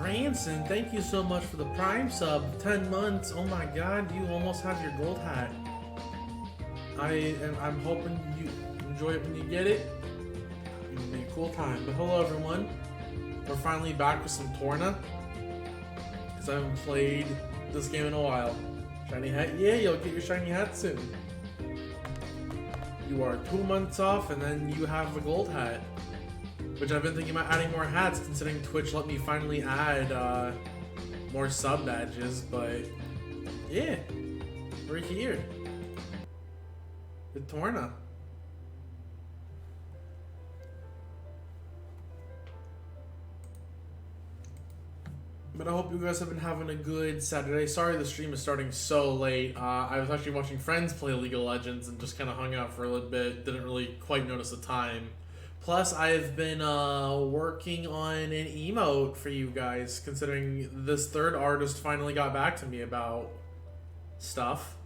Ranson, thank you so much for the Prime sub. 10 months. Oh my god, you almost have your gold hat. I'm hoping you enjoy it when you get it. It'll be a cool time. But hello everyone. We're finally back with some Torna. Because I haven't played this game in a while. Shiny hat? Yeah, you'll get your shiny hat soon. You are 2 months off and then you have a gold hat. Which I've been thinking about adding more hats, considering Twitch let me finally add more sub badges, but yeah, we're here. The Torna. But I hope you guys have been having a good Saturday. Sorry the stream is starting so late. I was actually watching friends play League of Legends and just kind of hung out for a little bit. Didn't really quite notice the time. Plus, I've been working on an emote for you guys, considering this third artist finally got back to me about stuff.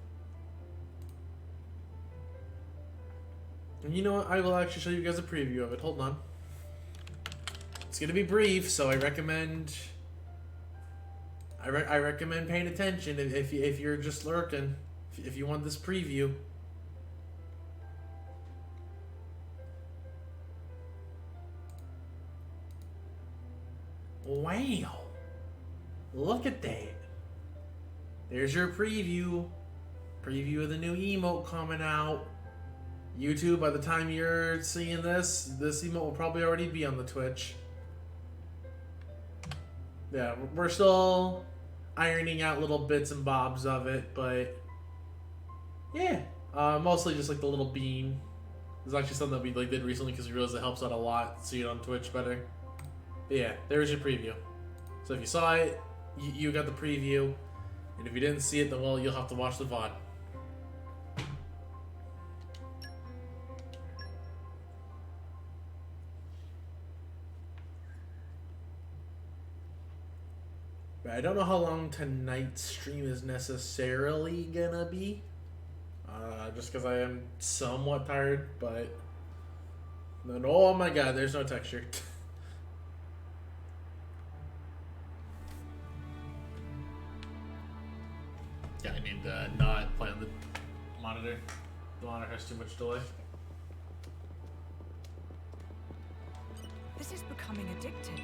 And you know what? I will actually show you guys a preview of it. Hold on. It's gonna be brief, so I recommend. I recommend paying attention if you're just lurking. If you want this preview. Wow. Look at that. There's your preview. Preview of the new emote coming out. YouTube, by the time you're seeing this emote will probably already be on the Twitch. Yeah, we're still ironing out little bits and bobs of it, but yeah. Mostly just like the little bean. It's actually something that we did recently because we realized it helps out a lot. See it on Twitch better. But yeah, there's your preview. So if you saw it, you got the preview. And if you didn't see it, then well, you'll have to watch the VOD. But I don't know how long tonight's stream is necessarily gonna be. Just because I am somewhat tired, but... No, oh my god, there's no texture. Yeah, I need to not play on the monitor. The monitor has too much delay. This is becoming addictive.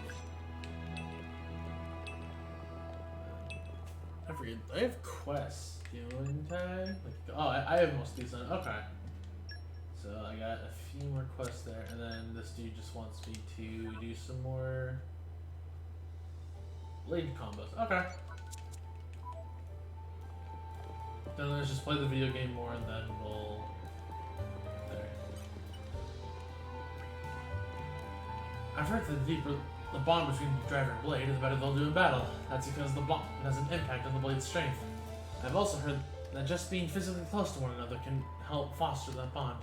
I forget. I have quests. Healing tag? Like, oh, I have most of these on. Okay. So I got a few more quests there, and then this dude just wants me to do some more blade combos. Okay. Then let's just play the video game more, and then we'll... There. I've heard that the bond between driver and blade is better they'll do in battle. That's because the bond has an impact on the blade's strength. I've also heard that just being physically close to one another can help foster that bond.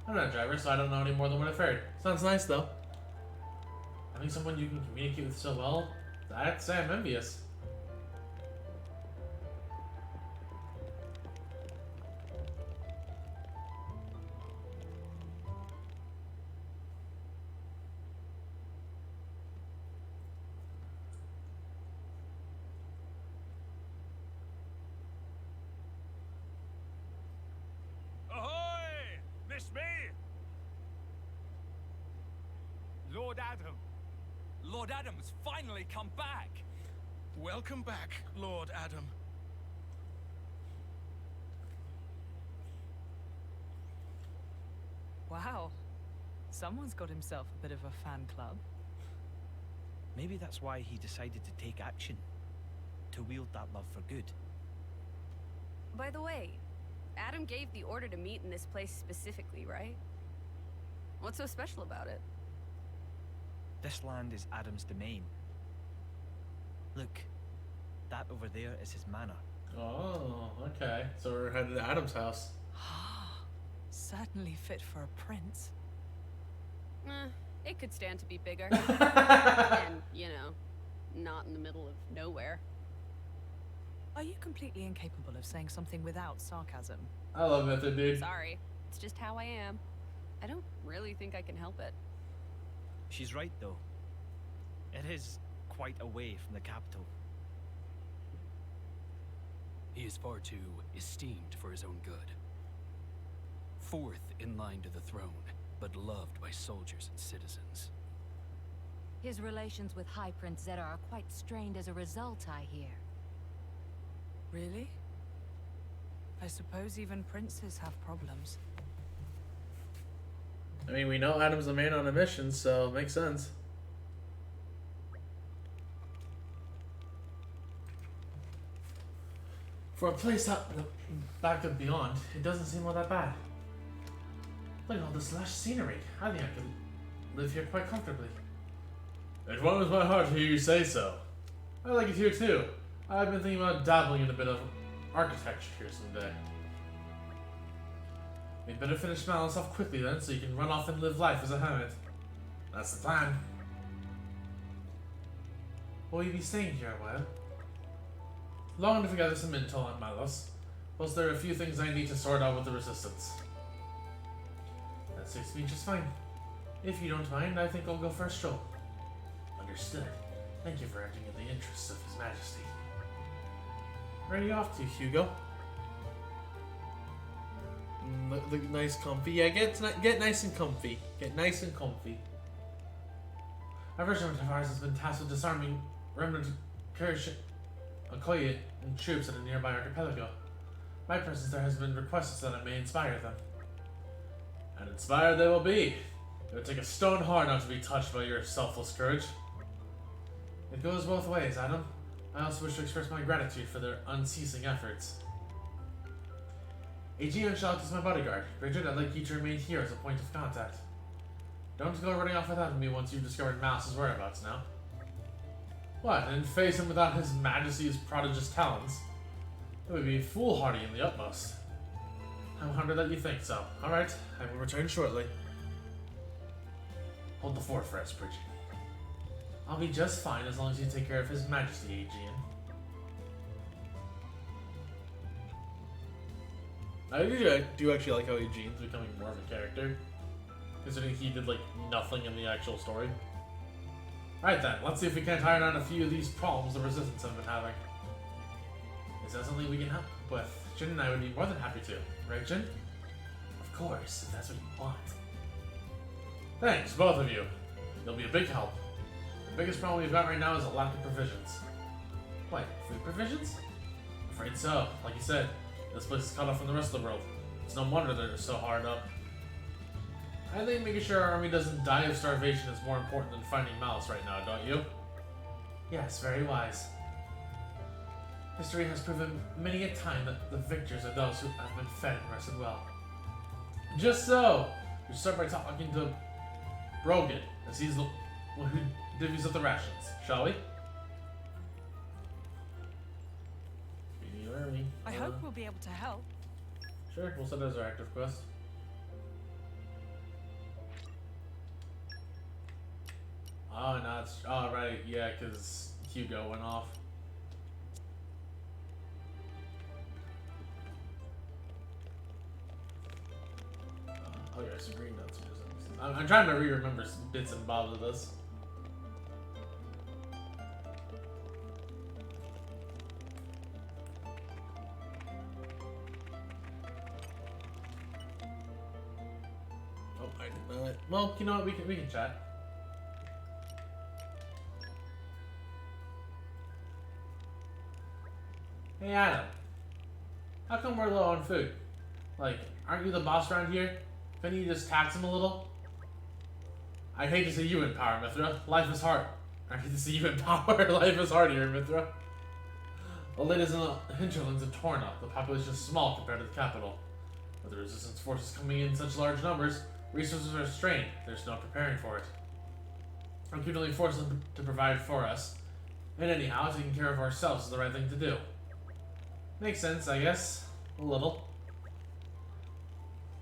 I'm not a driver, so I don't know any more than what I've heard. Sounds nice, though. Having someone you can communicate with so well, I'd say I'm envious. Lord Adam. Lord Adam's finally come back. Welcome back, Lord Adam. Wow. Someone's got himself a bit of a fan club. Maybe that's why he decided to take action. To wield that love for good. By the way, Adam gave the order to meet in this place specifically, right? What's so special about it? This land is Adam's domain. Look, that over there is his manor. Oh, okay. So we're headed to Adam's house. Certainly fit for a prince. It could stand to be bigger. And, you know, not in the middle of nowhere. Are you completely incapable of saying something without sarcasm? I love that, dude. Sorry. It's just how I am. I don't really think I can help it. She's right, though. It is quite away from the capital. He is far too esteemed for his own good. Fourth in line to the throne, but loved by soldiers and citizens. His relations with High Prince Zeta are quite strained as a result, I hear. Really? I suppose even princes have problems. I mean, we know Adam's the man on a mission, so it makes sense. For a place out in the back of beyond, it doesn't seem all that bad. Look at all this lush scenery. I think I could live here quite comfortably. It warms my heart to hear you say so. I like it here too. I've been thinking about dabbling in a bit of architecture here someday. We'd better finish smiling off quickly then, so you can run off and live life as a hermit. That's the plan. Will you be staying here a while? Long enough to gather some intel on Malos. Plus, there are a few things I need to sort out with the Resistance. That suits me just fine. If you don't mind, I think I'll go for a stroll. Understood. Thank you for acting in the interests of His Majesty. Where are you off to, Hugo? Look nice, comfy. Yeah, get nice and comfy. Get nice and comfy. Our regiment of ours has been tasked with disarming remnant Okoye and troops at a nearby archipelago. My presence there has been requested so that I may inspire them. And inspired they will be. It would take a stone heart not to be touched by your selfless courage. It goes both ways, Adam. I also wish to express my gratitude for their unceasing efforts. Aegean shall act as my bodyguard. Bridget, I'd like you to remain here as a point of contact. Don't go running off without me once you've discovered Mouse's whereabouts now. What, and face him without His Majesty's prodigious talents? It would be foolhardy in the utmost. I'm honored that you think so. Alright, I will return shortly. Hold the fort for us, Bridget. I'll be just fine as long as you take care of His Majesty, Aegean. I do actually like how Aegean's becoming more of a character, considering he did like nothing in the actual story. Alright then, let's see if we can't iron out a few of these problems the Resistance have been having. Is that something we can help with? Jin and I would be more than happy to, right Jin? Of course, if that's what you want. Thanks, both of you. You'll be a big help. The biggest problem we've got right now is a lack of provisions. What, food provisions? Afraid so. Like you said, this place is cut off from the rest of the world. It's no wonder they're so hard up. I think making sure our army doesn't die of starvation is more important than finding Malice right now, don't you? Yes, very wise. History has proven many a time that the victors are those who have been fed and rested well. Just so! We should start by talking to Brogan, as he's the one who divvies up the rations, shall we? I hope we'll be able to help. Sure, we'll set it as our active quest. Oh, no, it's... Oh, right, yeah, because Hugo went off. Oh, yeah, some green nuts. I'm trying to remember some bits and bobs of this. Oh, I did not. Well, you know what? We can chat. Hey Adam, how come we're low on food? Like, aren't you the boss around here? Couldn't you just tax him a little? I hate to see you in power, Mithra. Life is hard. I hate to see you in power. Life is hard here, Mithra. Well, it is in the hinterlands of Torna. The population is small compared to the capital. With the resistance forces coming in such large numbers, resources are strained. There's no preparing for it. I'm keeping only force them to provide for us. And anyhow, taking care of ourselves is the right thing to do. Makes sense, I guess. A little.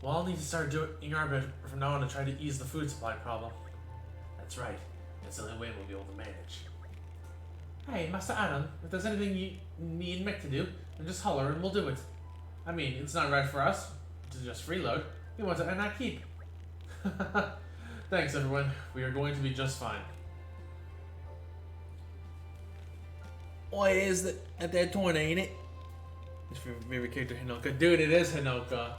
Well, I'll need to start doing our bit from now on to try to ease the food supply problem. That's right. That's the only way we'll be able to manage. Hey, Master Adam, if there's anything you need Mick to do, then just holler and we'll do it. I mean, it's not right for us to just freeload. We want to earn our keep. Thanks, everyone. We are going to be just fine. Oh, it is at that Torna, ain't it? His favorite character, Hinoka. Dude, it is Hinoka.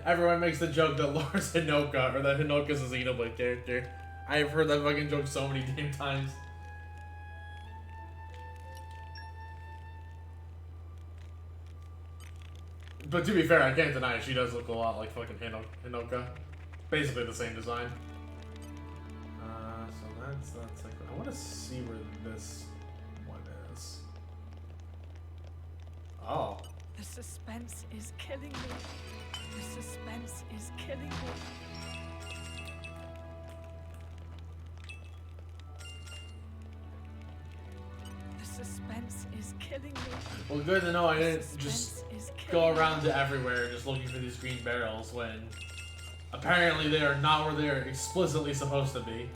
Everyone makes the joke that Laura's Hinoka, or that Hinoka's a Xenoblade character. I have heard that fucking joke so many damn times. But to be fair, I can't deny it. She does look a lot like fucking Hinoka. Basically the same design. So that's like... I want to see where this one is. Oh. The suspense is killing me. The suspense is killing me. The suspense is killing me. Well, good to know I didn't just go around to everywhere just looking for these green barrels when apparently they are not where they're explicitly supposed to be.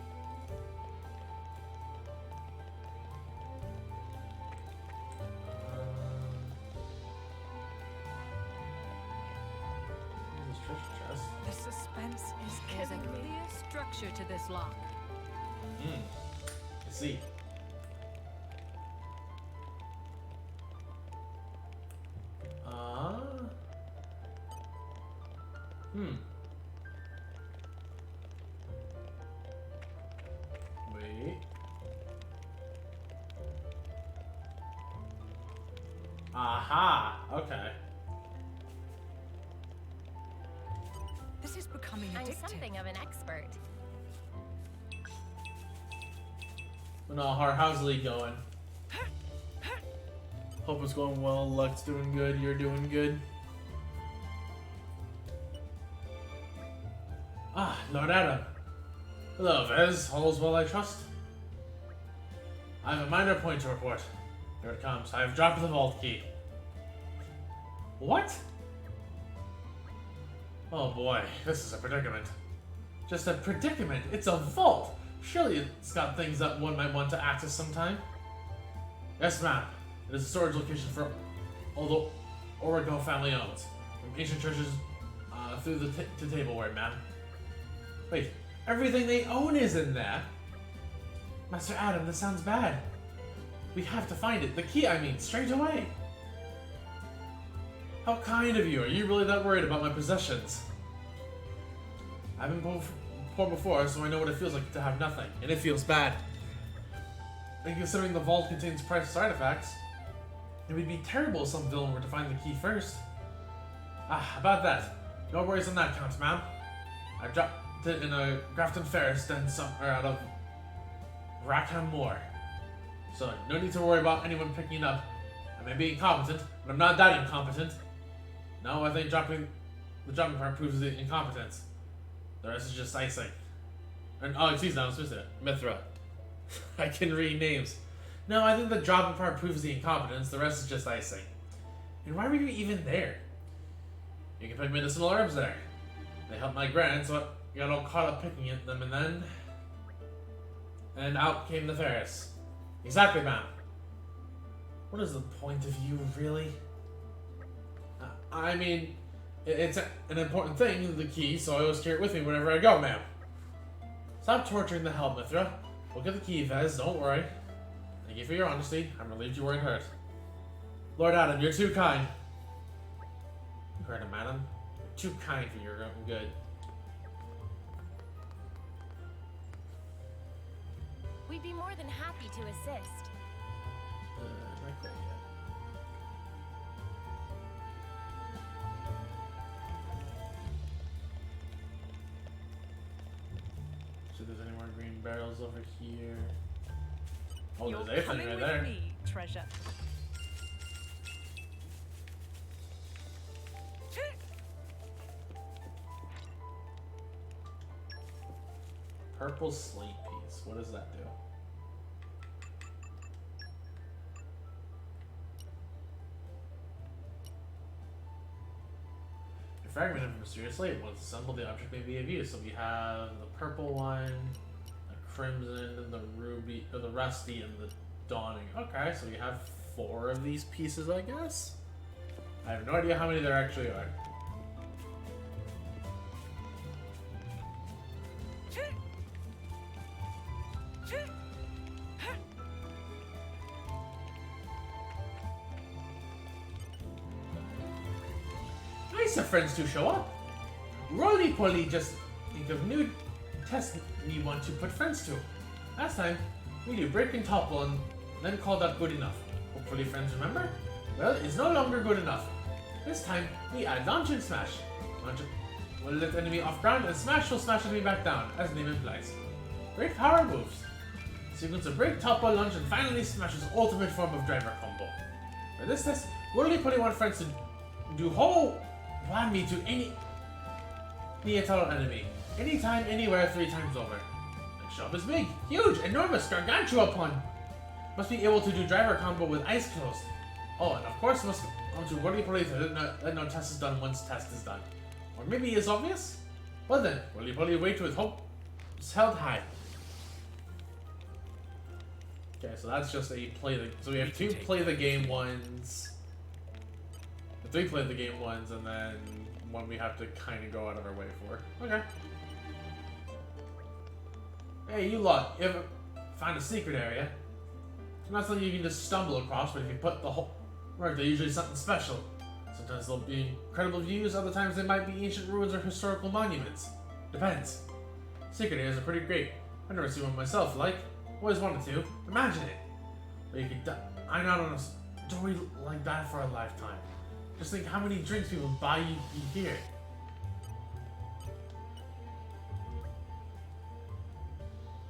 The suspense is There's a killing me. clear structure to this lock. I see. Wait. Aha! Okay. This is becoming I'm addictive. something of an expert. No, how's Lee going? Hope it's going well. Luck's doing good. You're doing good. Ah, Lord Adam. Hello, Vez. All's well, I trust. I have a minor point to report. Here it comes. I have dropped the vault key. What? Oh boy, this is a predicament. Just a predicament. It's a vault. Surely it's got things that one might want to access sometime. Yes, ma'am. It is a storage location for all the Origo family owns. From ancient treasures through to tableware, ma'am. Wait, everything they own is in there? Master Adam, this sounds bad. We have to find it. The key, I mean, straight away. How kind of you. Are you really that worried about my possessions? I've been poor before, so I know what it feels like to have nothing. And it feels bad. And considering the vault contains priceless artifacts, it would be terrible if some villain were to find the key first. Ah, about that. No worries on that count, ma'am. I dropped it in a Grafton Ferris, then somewhere out of Rackham Moor. So, no need to worry about anyone picking it up. I may be incompetent, but I'm not that incompetent. No, I think the dropping part proves the incompetence. The rest is just icing. And, oh, excuse me, I was supposed to Mithra. I can read names. No, I think the dropping part proves the incompetence. The rest is just icing. And why were you even there? You can pick medicinal herbs there. They helped my grand, so I got all caught up picking at them, and then... And out came the Ferris. Exactly, ma'am. What is the point of you, really? I mean, it's an important thing, the key, so I always carry it with me wherever I go, ma'am. Stop torturing the hell, Mithra. We'll get the key, Vez, don't worry. Thank you for your honesty. I'm relieved you weren't hurt. Lord Adam, you're too kind. You heard him, madam. You're too kind for your own good. We'd be more than happy to assist. Not quite yet. So there's any more green barrels over here? Oh, You're there's everything coming right with there. me, treasure. Purple slate piece. What does that do? A fragment of a mysterious slate. Once assembled, the object may be of use. So we have the purple one, the crimson, and the ruby, or the rusty, and the dawning. Okay, so we have 4 of these pieces, I guess. I have no idea how many there actually are. nice of friends to show up. Roly-poly, just think of new tests we want to put friends to. Last time, we do break and topple and then call that good enough. Hopefully friends remember? Well, it's no longer good enough. This time, we add launch and smash. Launch will lift enemy off ground and smash will smash enemy back down, as the name implies. Break power moves. Sequence of break, topple, launch, and finally smash's ultimate form of driver combo. For this test, Roly-poly want friends to do whole whammy to any Neatal enemy. Anytime, anywhere, 3 times over. Next job is big, huge, enormous, gargantuan. Must be able to do driver combo with eyes closed. Oh, and of course must come to Roly-poly to let no test is done once test is done. Or maybe it's obvious? Well then, Roly-poly wait with hope is held high. Okay, so that's just a play the. So we have 2 play the game ones, 3 play the game ones, and then 1 we have to kind of go out of our way for. Okay. Hey, you lot, you ever find a secret area? It's not something you can just stumble across, but if you put the whole work, they're usually something special. Sometimes they'll be incredible views, other times they might be ancient ruins or historical monuments. Depends. Secret areas are pretty great. I've never seen one myself, like. Always wanted to. Imagine it. But you could dine out on a story like that for a lifetime. Just think how many drinks people buy you here.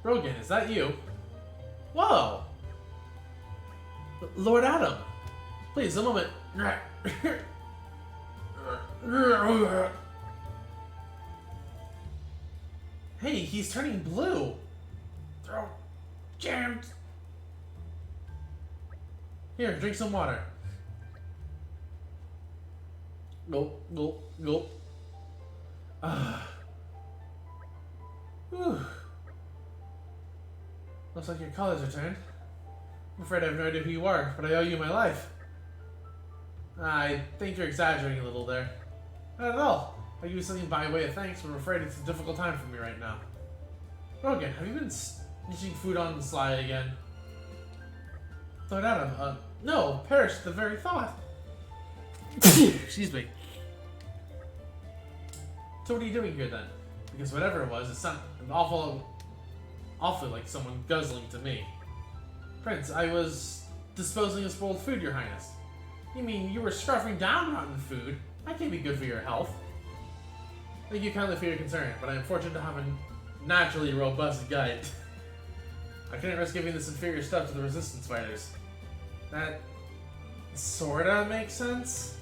Brogan, is that you? Whoa! Lord Adam! Please, a moment. Hey, he's turning blue! Throat jammed! Here, drink some water. Gulp, gulp, gulp. Whew. Looks like your colors returned. I'm afraid I have no idea who you are, but I owe you my life. I think you're exaggerating a little there. Not at all. I'll give you something by way of thanks, but I'm afraid it's a difficult time for me right now. Brogan, have you been snitching food on the sly again? Lord Adam, no, perish the very thought. Excuse me. So what are you doing here then? Because whatever it was, it sounded awfully like someone guzzling to me. Prince, I was disposing of spoiled food, Your Highness. You mean you were scarfing down rotten food? That can't be good for your health. Thank you kindly for your concern, but I am fortunate to have a naturally robust guide. I couldn't risk giving this inferior stuff to the resistance fighters. That sorta makes sense.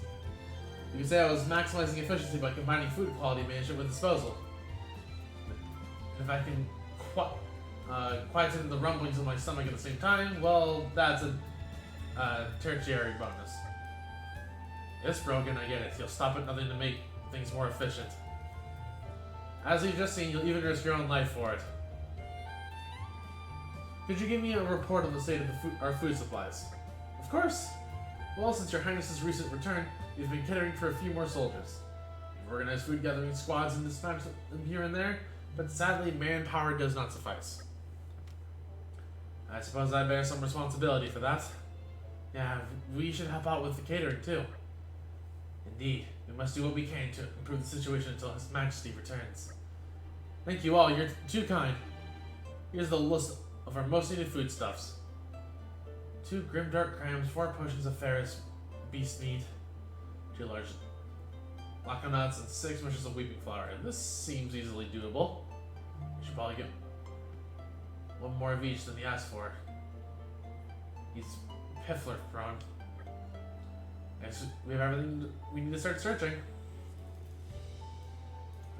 You could say I was maximizing efficiency by combining food quality management with disposal. If I can quieten the rumblings of my stomach at the same time, well, that's a tertiary bonus. Yes, Brogan, I get it. You'll stop at nothing to make things more efficient. As you've just seen, you'll even risk your own life for it. Could you give me a report on the state of our food supplies? Of course. Well, since Your Highness's recent return, we've been catering for a few more soldiers. We've organized food gathering squads and dispatched them here and there, but sadly, manpower does not suffice. I suppose I bear some responsibility for that. Yeah, we should help out with the catering too. Indeed, we must do what we can to improve the situation until His Majesty returns. Thank you all, you're too kind. Here's the list of our most needed foodstuffs. 2 grimdark crams, 4 potions of Ferris beast meat, 2 large lacquer nuts, and 6 measures of weeping flour. This seems easily doable. We should probably get 1 more of each than he asked for. He's piffler prone. Guess we have everything we need to start searching.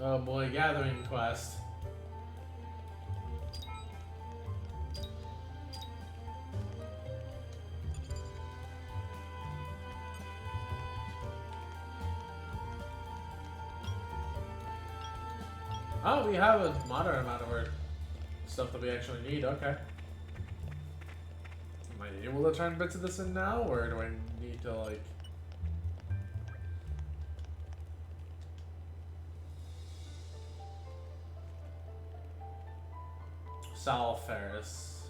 Oh boy, gathering quest. Oh, we have a moderate amount of our stuff that we actually need, okay. Am I able to turn bits of this in now, or do I need to, like... Sal Ferris.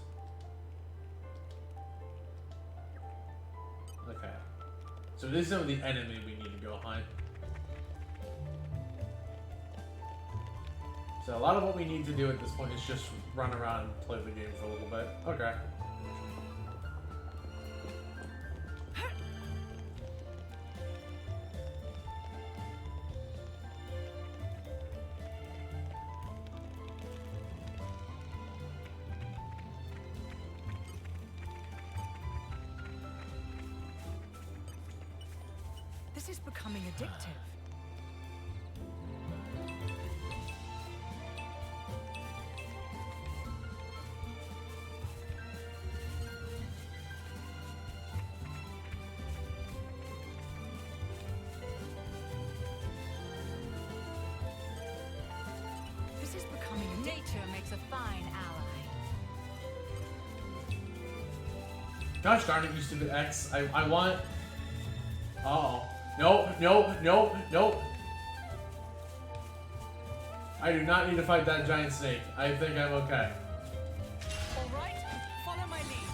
Okay. So this is some of the enemy we need to go hunt. So a lot of what we need to do at this point is just run around and play the game for a little bit. Okay. This is becoming addictive. This is becoming addictive. Nature makes a fine ally. Gosh darn it, you stupid X. I want... Uh-oh. No, no, no, no. I do not need to fight that giant snake. I think I'm okay. All right, follow my lead.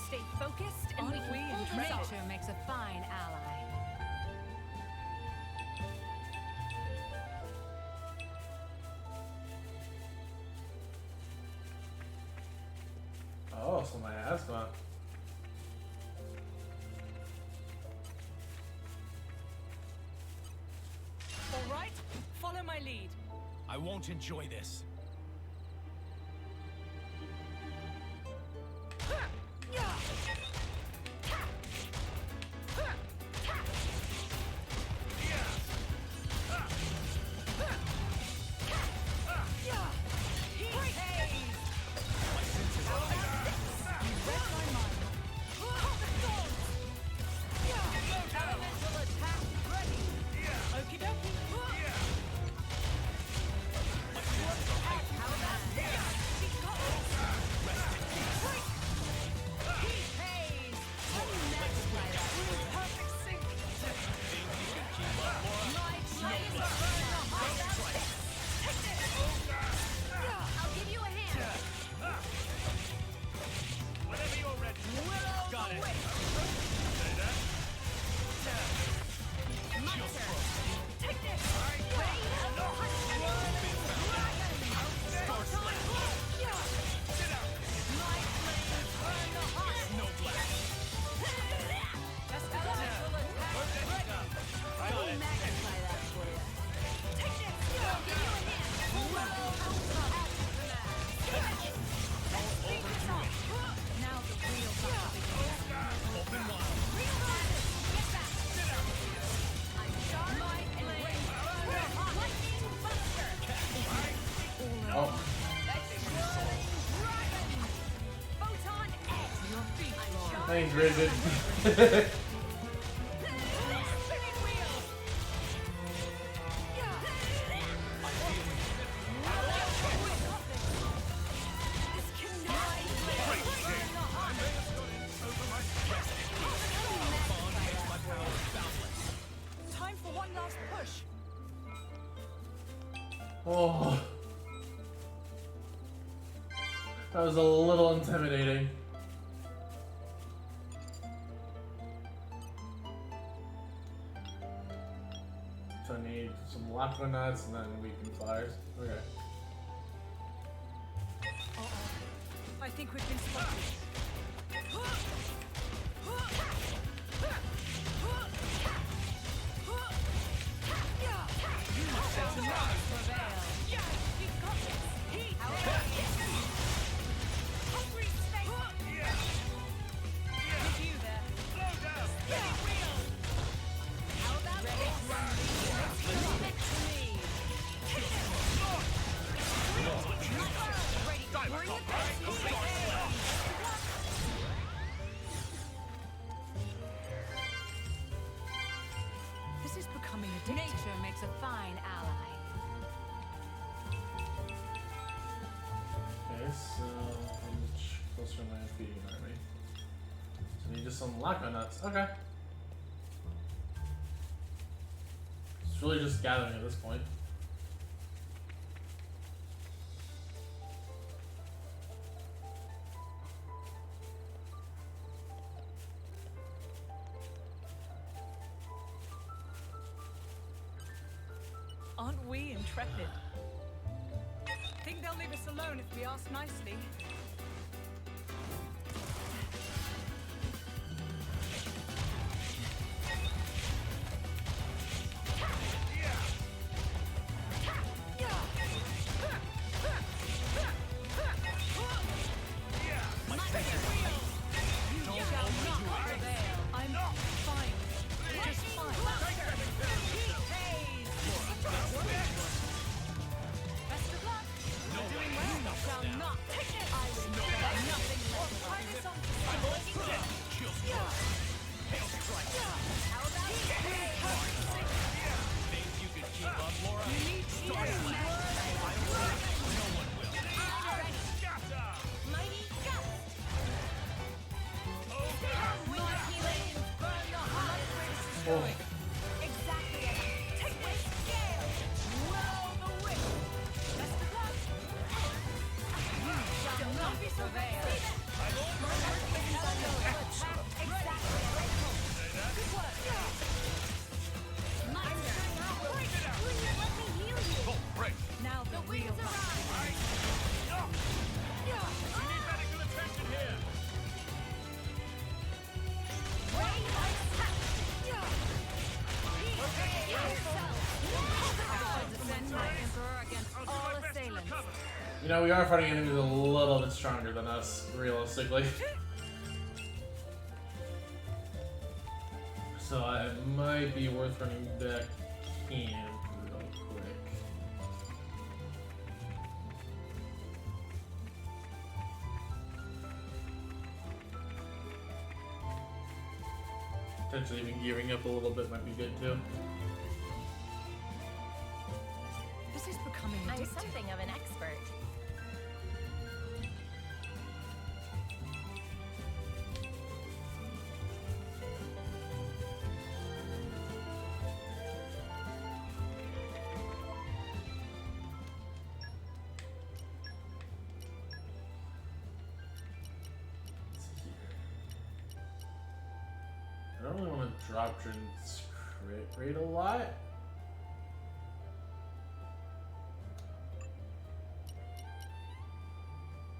Stay focused and we Aren't we can pull this impressed? off. Nature makes a fine ally. Oh, so my asthma. All right, follow my lead. I won't enjoy this. Okie dokie. I'll give you a hand. Whenever you're ready. Got it. My turn. Take this. Ready? Oh. Thanks, Rigid. Time for one last push. Oh. That was a little intimidating. So I need some lacquer nuts and then weakened fires. Okay. I think we've been spotted. This is becoming addictive. Nature makes a fine ally. Okay, so how much closer am I to feeding an army? So I need just some lacquer nuts. Okay. It's really just gathering at this point. Aren't we intrepid? think they'll leave us alone if we ask nicely. You know, we are fighting enemies a little bit stronger than us, realistically. So it might be worth running back in real quick. Potentially even gearing up a little bit might be good too. This is becoming I'm addictive. something of an expert. I don't really want to drop Jin's crit rate a lot.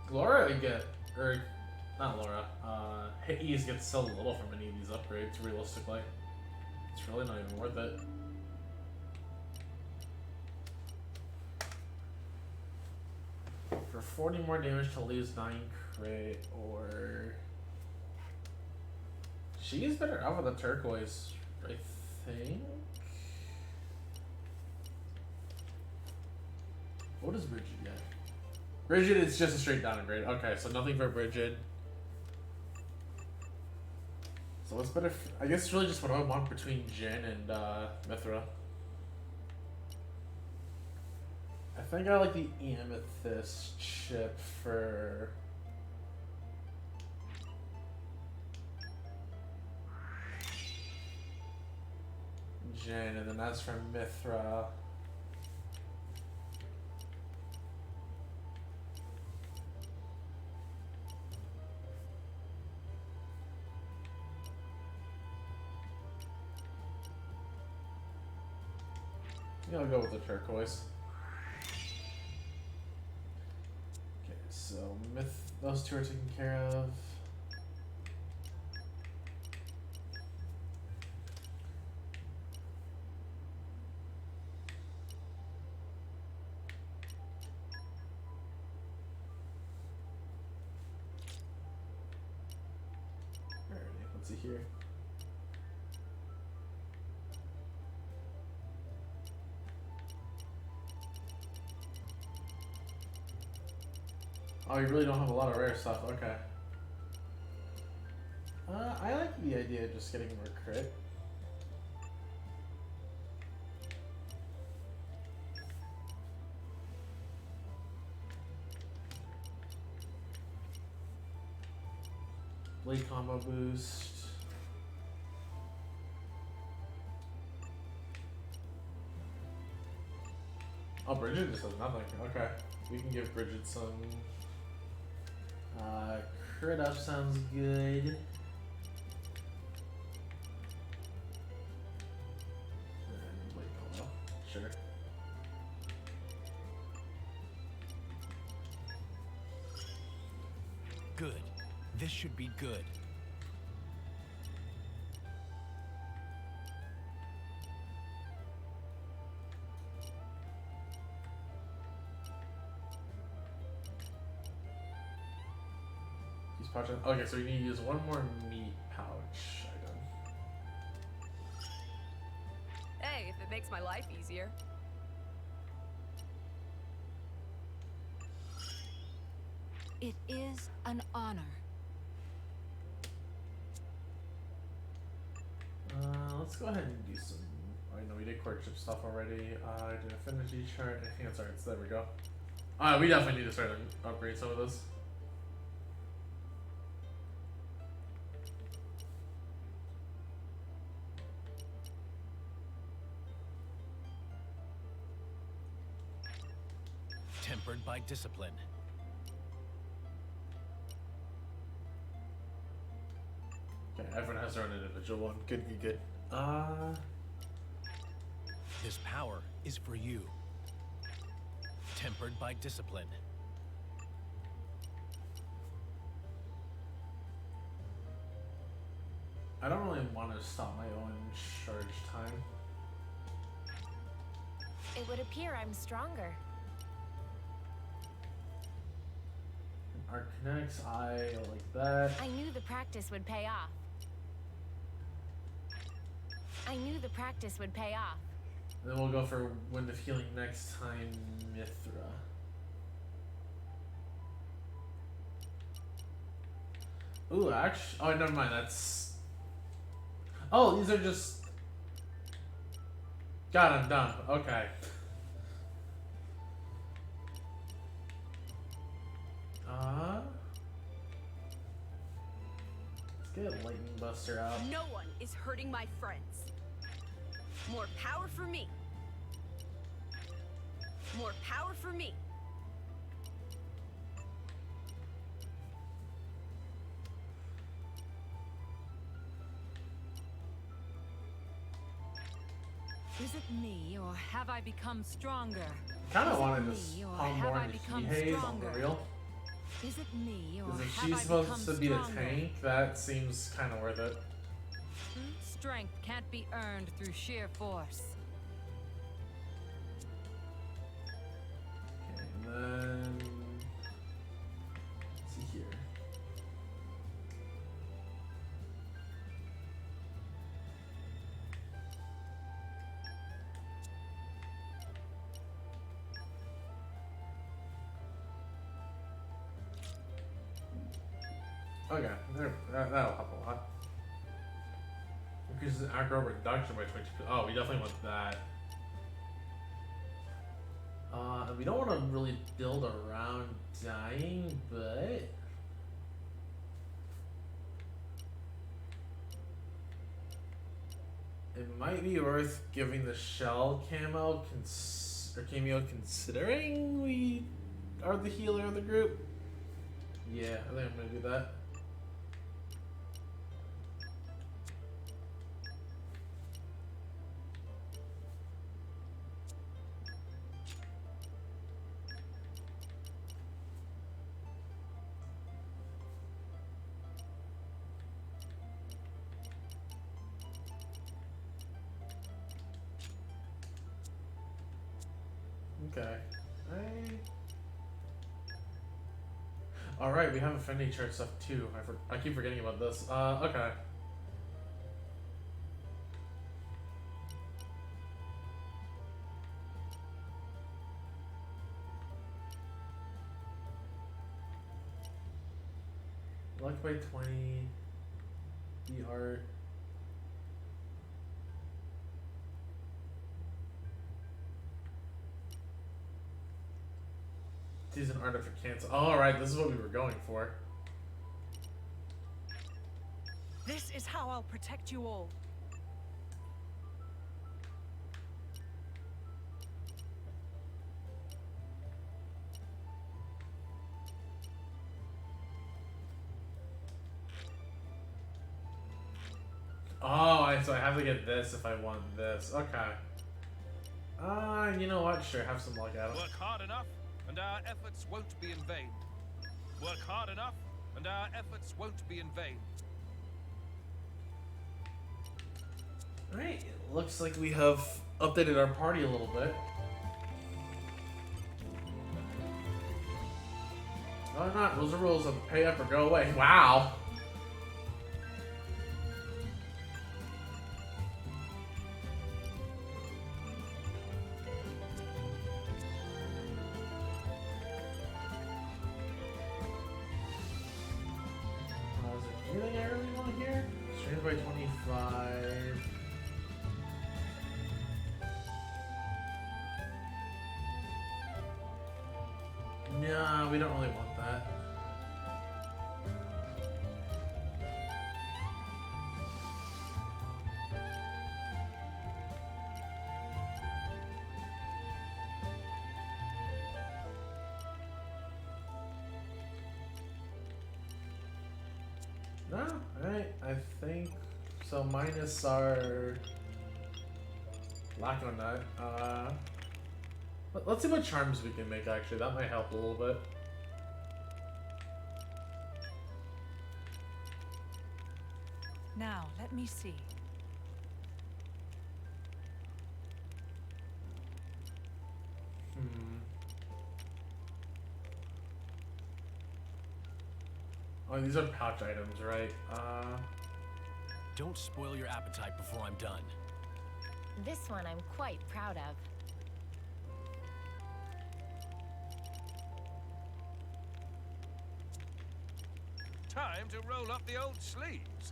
Laura, I get, or not Laura, hit ease gets so little from any of these upgrades, realistically. It's really not even worth it. For 40 more damage to lose 9 crit, or... She is better off with the turquoise, I think. What does Bridget get? Bridget is just a straight downgrade. Okay, so nothing for Bridget. So what's better? I guess it's really just what I want between Jin and Mithra. I think I like the amethyst chip for. Jin, and then that's from Mithra. Yeah, I'll go with the turquoise. Okay, so those two are taken care of. Alrighty, let's see here. Oh, you really don't have a lot of rare stuff. Okay. I like the idea of just getting more crit. Blade combo boost. Oh, Bridget just has nothing. Okay. We can give Bridget some... crit up sounds good. And blade combo. Sure. This should be good. He's pouching. Okay, so we need to use one more meat pouch item. Hey, if it makes my life easier. It is an honor. Let's go ahead and do some. I know we did courtship stuff already. I did affinity chart, enhance arts. There we go. We definitely need to start to upgrade some of this. Tempered by discipline. Okay, everyone has their own individual one. Good, good, good. This power is for you. Tempered by discipline. I don't really want to stop my own charge time. It would appear I'm stronger. Our connects, I like that. I knew the practice would pay off. I knew the practice would pay off. Then we'll go for Wind of Healing next time, Mithra. Ooh, actually, oh, never mind, that's... Oh, these are just... God, I'm dumb. Okay. Let's get Lightning Buster out. No one is hurting my friends. More power for me. More power for me. Is it me, or have I become stronger? Kind of Is it wanted me, to or spawn have more I into become Haze on stronger? the real. Is it me, or Because if have she's I supposed become to be the stronger? tank, that seems kind of worth it. Strength can't be earned through sheer force. Okay, and then... Let's see here. Okay, that'll help a lot. Increases aggro reduction by 22%. Oh, we definitely want that. We don't want to really build around dying, but... It might be worth giving the shell cameo considering we are the healer of the group. Yeah, I think I'm gonna do that. Okay. Alright, we have affinity chart stuff too. I keep forgetting about this. Okay. Luck by 20. The art. Use an art for cancel. Oh, alright, this is what we were going for. This is how I'll protect you all. Oh, so I have to get this if I want this. Okay. You know what? Sure, have some luck at it. Work hard enough, and our efforts won't be in vain. Work hard enough, and our efforts won't be in vain. Alright, looks like we have updated our party a little bit. No, not. Those are rules of pay up or go away. Wow. Is there anything I really want here? Strained by 25. No, we don't really want that. No, alright, I think so. Minus our lack on that. Let's see what charms we can make, actually. That might help a little bit. Now, let me see. Oh, these are pouch items, right? Don't spoil your appetite before I'm done. This one I'm quite proud of. Time to roll up the old sleeves.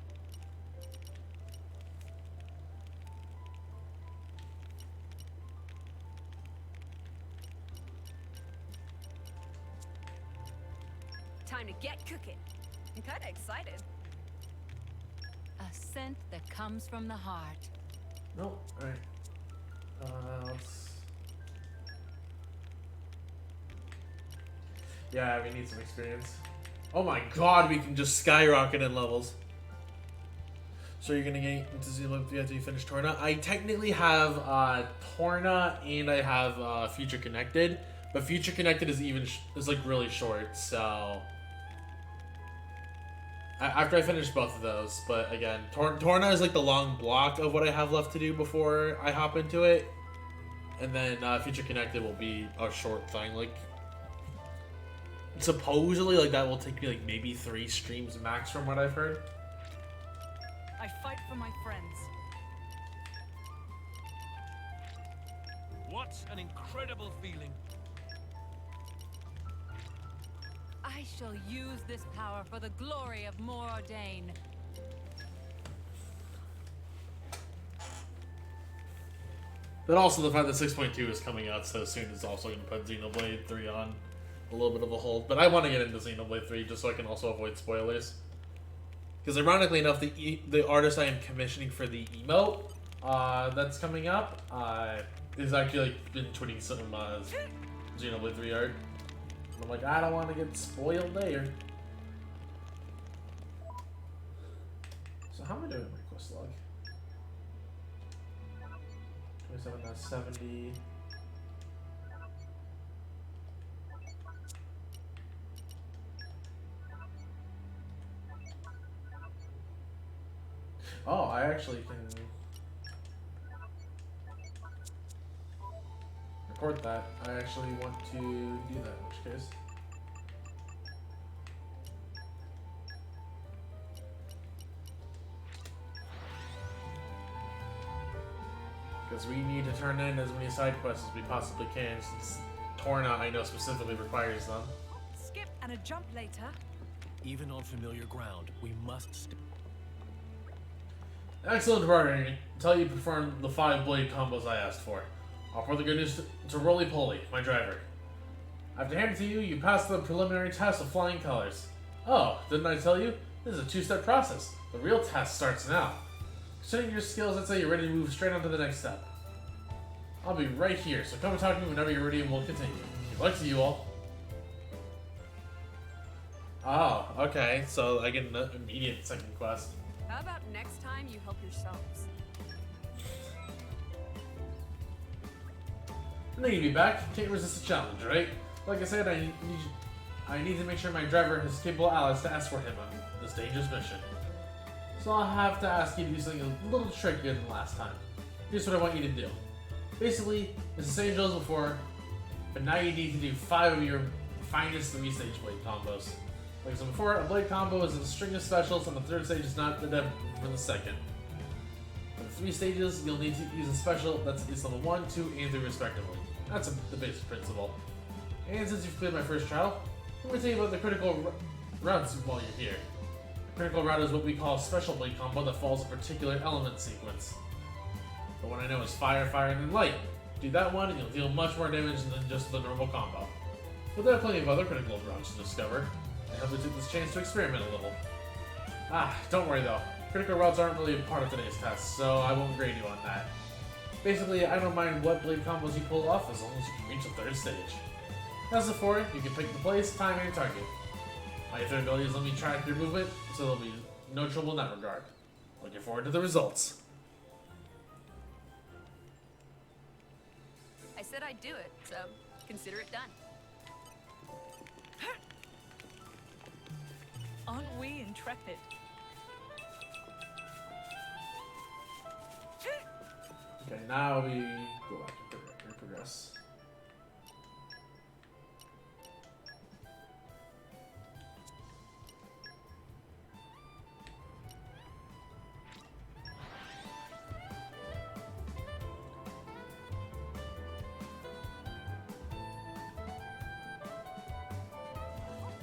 Time to get cooking. I'm kinda excited. A scent that comes from the heart. Nope. Alright. Let's... Yeah, we need some experience. Oh my god, we can just skyrocket in levels. So you're gonna get into Xenoblade after you finish Torna? I technically have Torna and I have Future Connected, but Future Connected is is like really short. So after I finish both of those, but again, Torna is like the long block of what I have left to do before I hop into it, and then Future Connected will be a short thing. Like supposedly, like that will take me like maybe 3 streams max, from what I've heard. I fight for my friends. What an incredible feeling. I shall use this power for the glory of Mordain. But also the fact that 6.2 is coming out so soon is also going to put Xenoblade 3 on a little bit of a hold. But I want to get into Xenoblade 3 just so I can also avoid spoilers. Because ironically enough, the artist I am commissioning for the emote that's coming up is actually like been tweeting some Xenoblade 3 art. And I'm like, I don't want to get spoiled there. So how am I doing in my quest log? 27 out of 70. Oh, I actually can record that. I actually want to do that, in which case. Because we need to turn in as many side quests as we possibly can, since Torna, I know, specifically requires them. Skip and a jump later. Even on familiar ground, we must Excellent bargaining. Until you perform the 5 blade combos I asked for. I'll pour the good news to Roly Poly, my driver. I have to hand it to you, you passed the preliminary test of flying colors. Oh, didn't I tell you? This is a 2-step process. The real test starts now. Considering your skills, I'd say you're ready to move straight on to the next step. I'll be right here, so come and talk to me whenever you're ready and we'll continue. Good luck to you all. Oh, okay, so I get an immediate second quest. How about next time you help yourselves? I need to be back. Can't resist the challenge, right? Like I said, I need to make sure my driver has capable allies to escort him on this dangerous mission. So I'll have to ask you to do something a little trickier than last time. Here's what I want you to do. Basically, it's the same drills before, but now you need to do 5 of your finest 3-stage blade combos. Like I said before, a blade combo is a string of specials, and the 3rd stage is not the depth for the 2nd. For the 3 stages, you'll need to use a special that's at least level 1, 2, and 3 respectively. That's the basic principle. And since you've cleared my first trial, I'm going to tell you about the critical routes while you're here. A critical route is what we call a special blade combo that follows a particular element sequence. The one I know is fire, fire, and then light. Do that one and you'll deal much more damage than just the normal combo. But there are plenty of other critical routes to discover. I hope we took this chance to experiment a little. Don't worry though. Critical routes aren't really a part of today's test, so I won't grade you on that. Basically, I don't mind what blade combos you pull off as long as you can reach the 3rd stage. As before, you can pick the place, time, and target. My 3rd abilities let me track your movement, so there'll be no trouble in that regard. Looking forward to the results. I said I'd do it, so consider it done. Aren't we intrepid? Okay, now we go back and progress.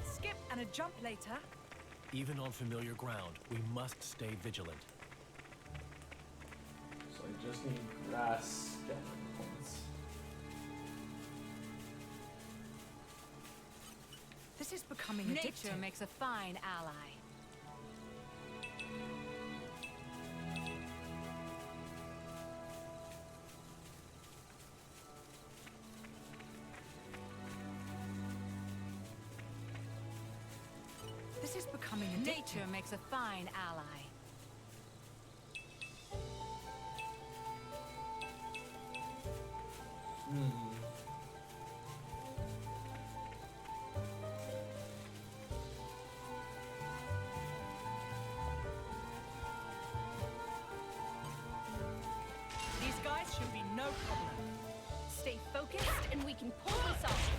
Skip and a jump later. Even on familiar ground, we must stay vigilant. So I just need grass gathering points. This is becoming Nature addictive. makes a fine ally. This is becoming addictive. Nature makes a fine ally. These guys should be no problem. Stay focused and we can pull this off.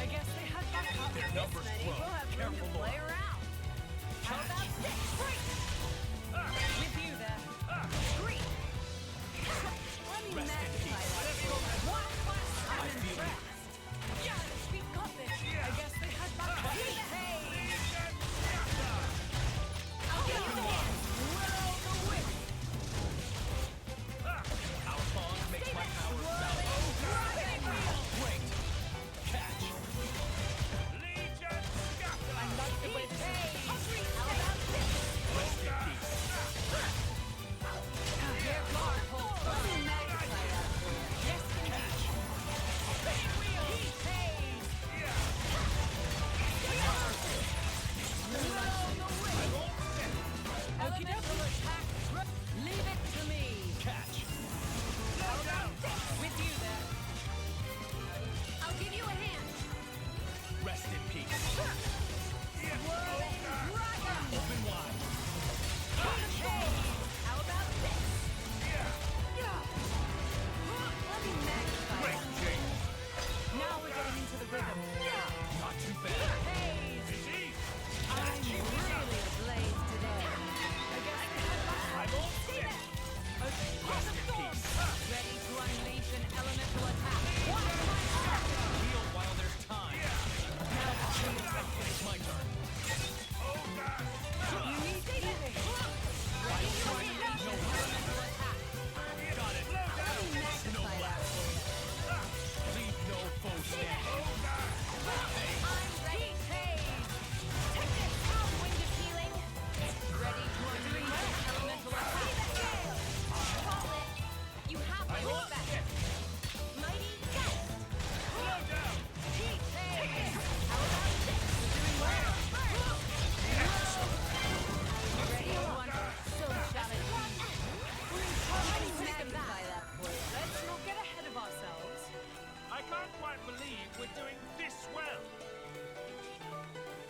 I guess they had backup. Their numbers grow. We'll have room to play around. How about this? With you there. Green. I'm magnified. I'm impressed. Yes, we got this. I guess they had backup. Our bond makes my power felt. Great. Catch. I like the way this is. Rest in peace.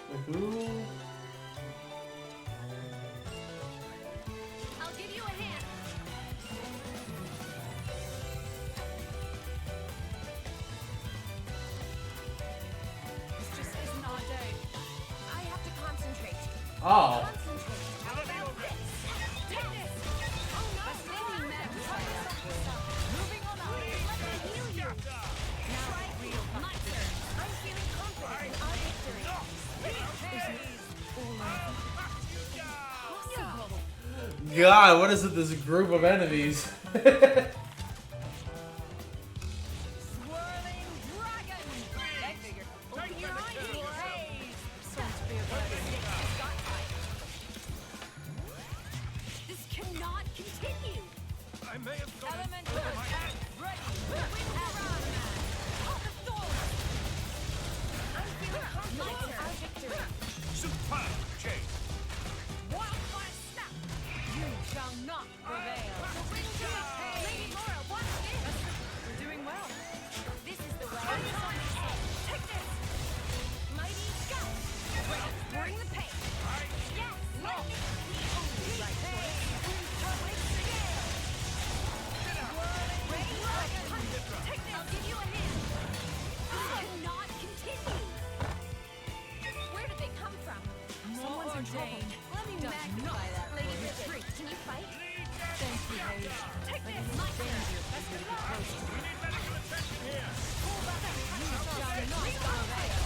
Who? I'll give you a hand. This just isn't our day. I have to concentrate. Oh. Concentrate. How about this? Take this. Oh no. That's maybe magnified. Moving on up. Let me heal you. Now real my turn. I'm feeling confident in our victory. God, what is it? This group of enemies. Swirling dragon. I figured. Open your eyes. Hey. This cannot continue. I may have gone Elemental over my head. attack. Ready. Wind around. Heart of thorn. I'm feeling confident in our victory. Superb chase. Wildfire snap. You shall not prevail. Lady Laura, watch this. We're doing well. This is the way. Take this. Mighty scout. Bring the pain. Yes. Let me like this. Take this. I'll give you a hand. This cannot continue. Where did they come from? Someone's in trouble. Let me magnify that. Lady Retreat, can you fight? Thank you, Hayes. Take this. My turn. That's gonna be close. We need medical attention here. Pull back. You shall not prevail.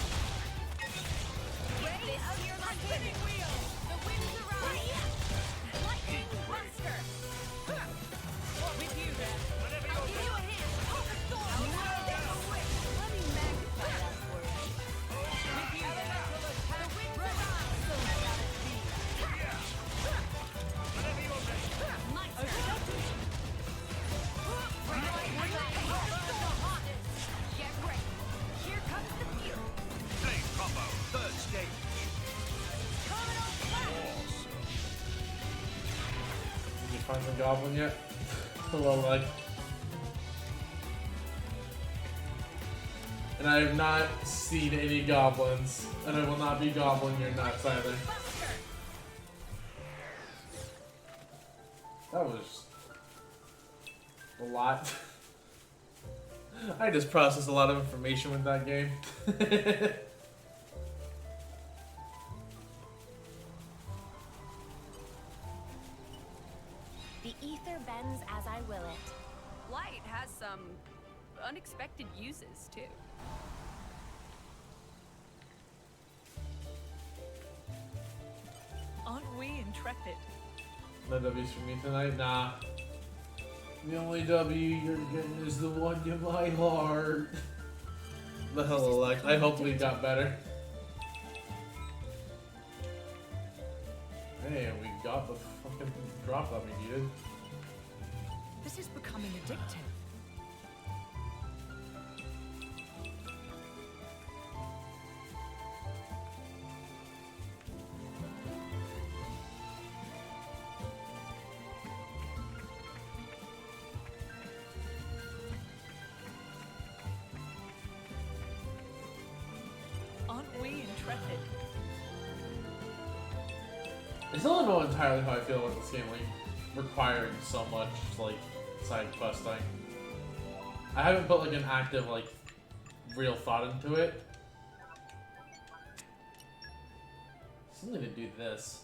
This here my Spinning wheel. The winds arise. Lightning buster. With you, then. I'll give you a hand. Hold the sword. Let me magnify that for you. With you, then. The winds arise. So shall it be. Whenever you're ready. My turn. Get ready. Here comes the fury. Flame combo. Third stage. Coming on flash. Did you find the goblin yet? Hello, like. And I have not seen any goblins, and I will not be gobbling your nuts either. Buster. That was a lot. I just processed a lot of information with that game. The ether bends as I will it. Light has some unexpected uses, too. Aren't we intrepid? No W's for me tonight? Nah. The only W you're getting is the one in my heart. The hell, Alex. I hope we got better. Hey, we got the fucking drop that we needed. This is becoming addictive. Aren't we intrepid? I still don't know entirely how I feel about this game, like, requiring so much, like, side questing. I haven't put, like, an active, like, real thought into it. Still need to do this.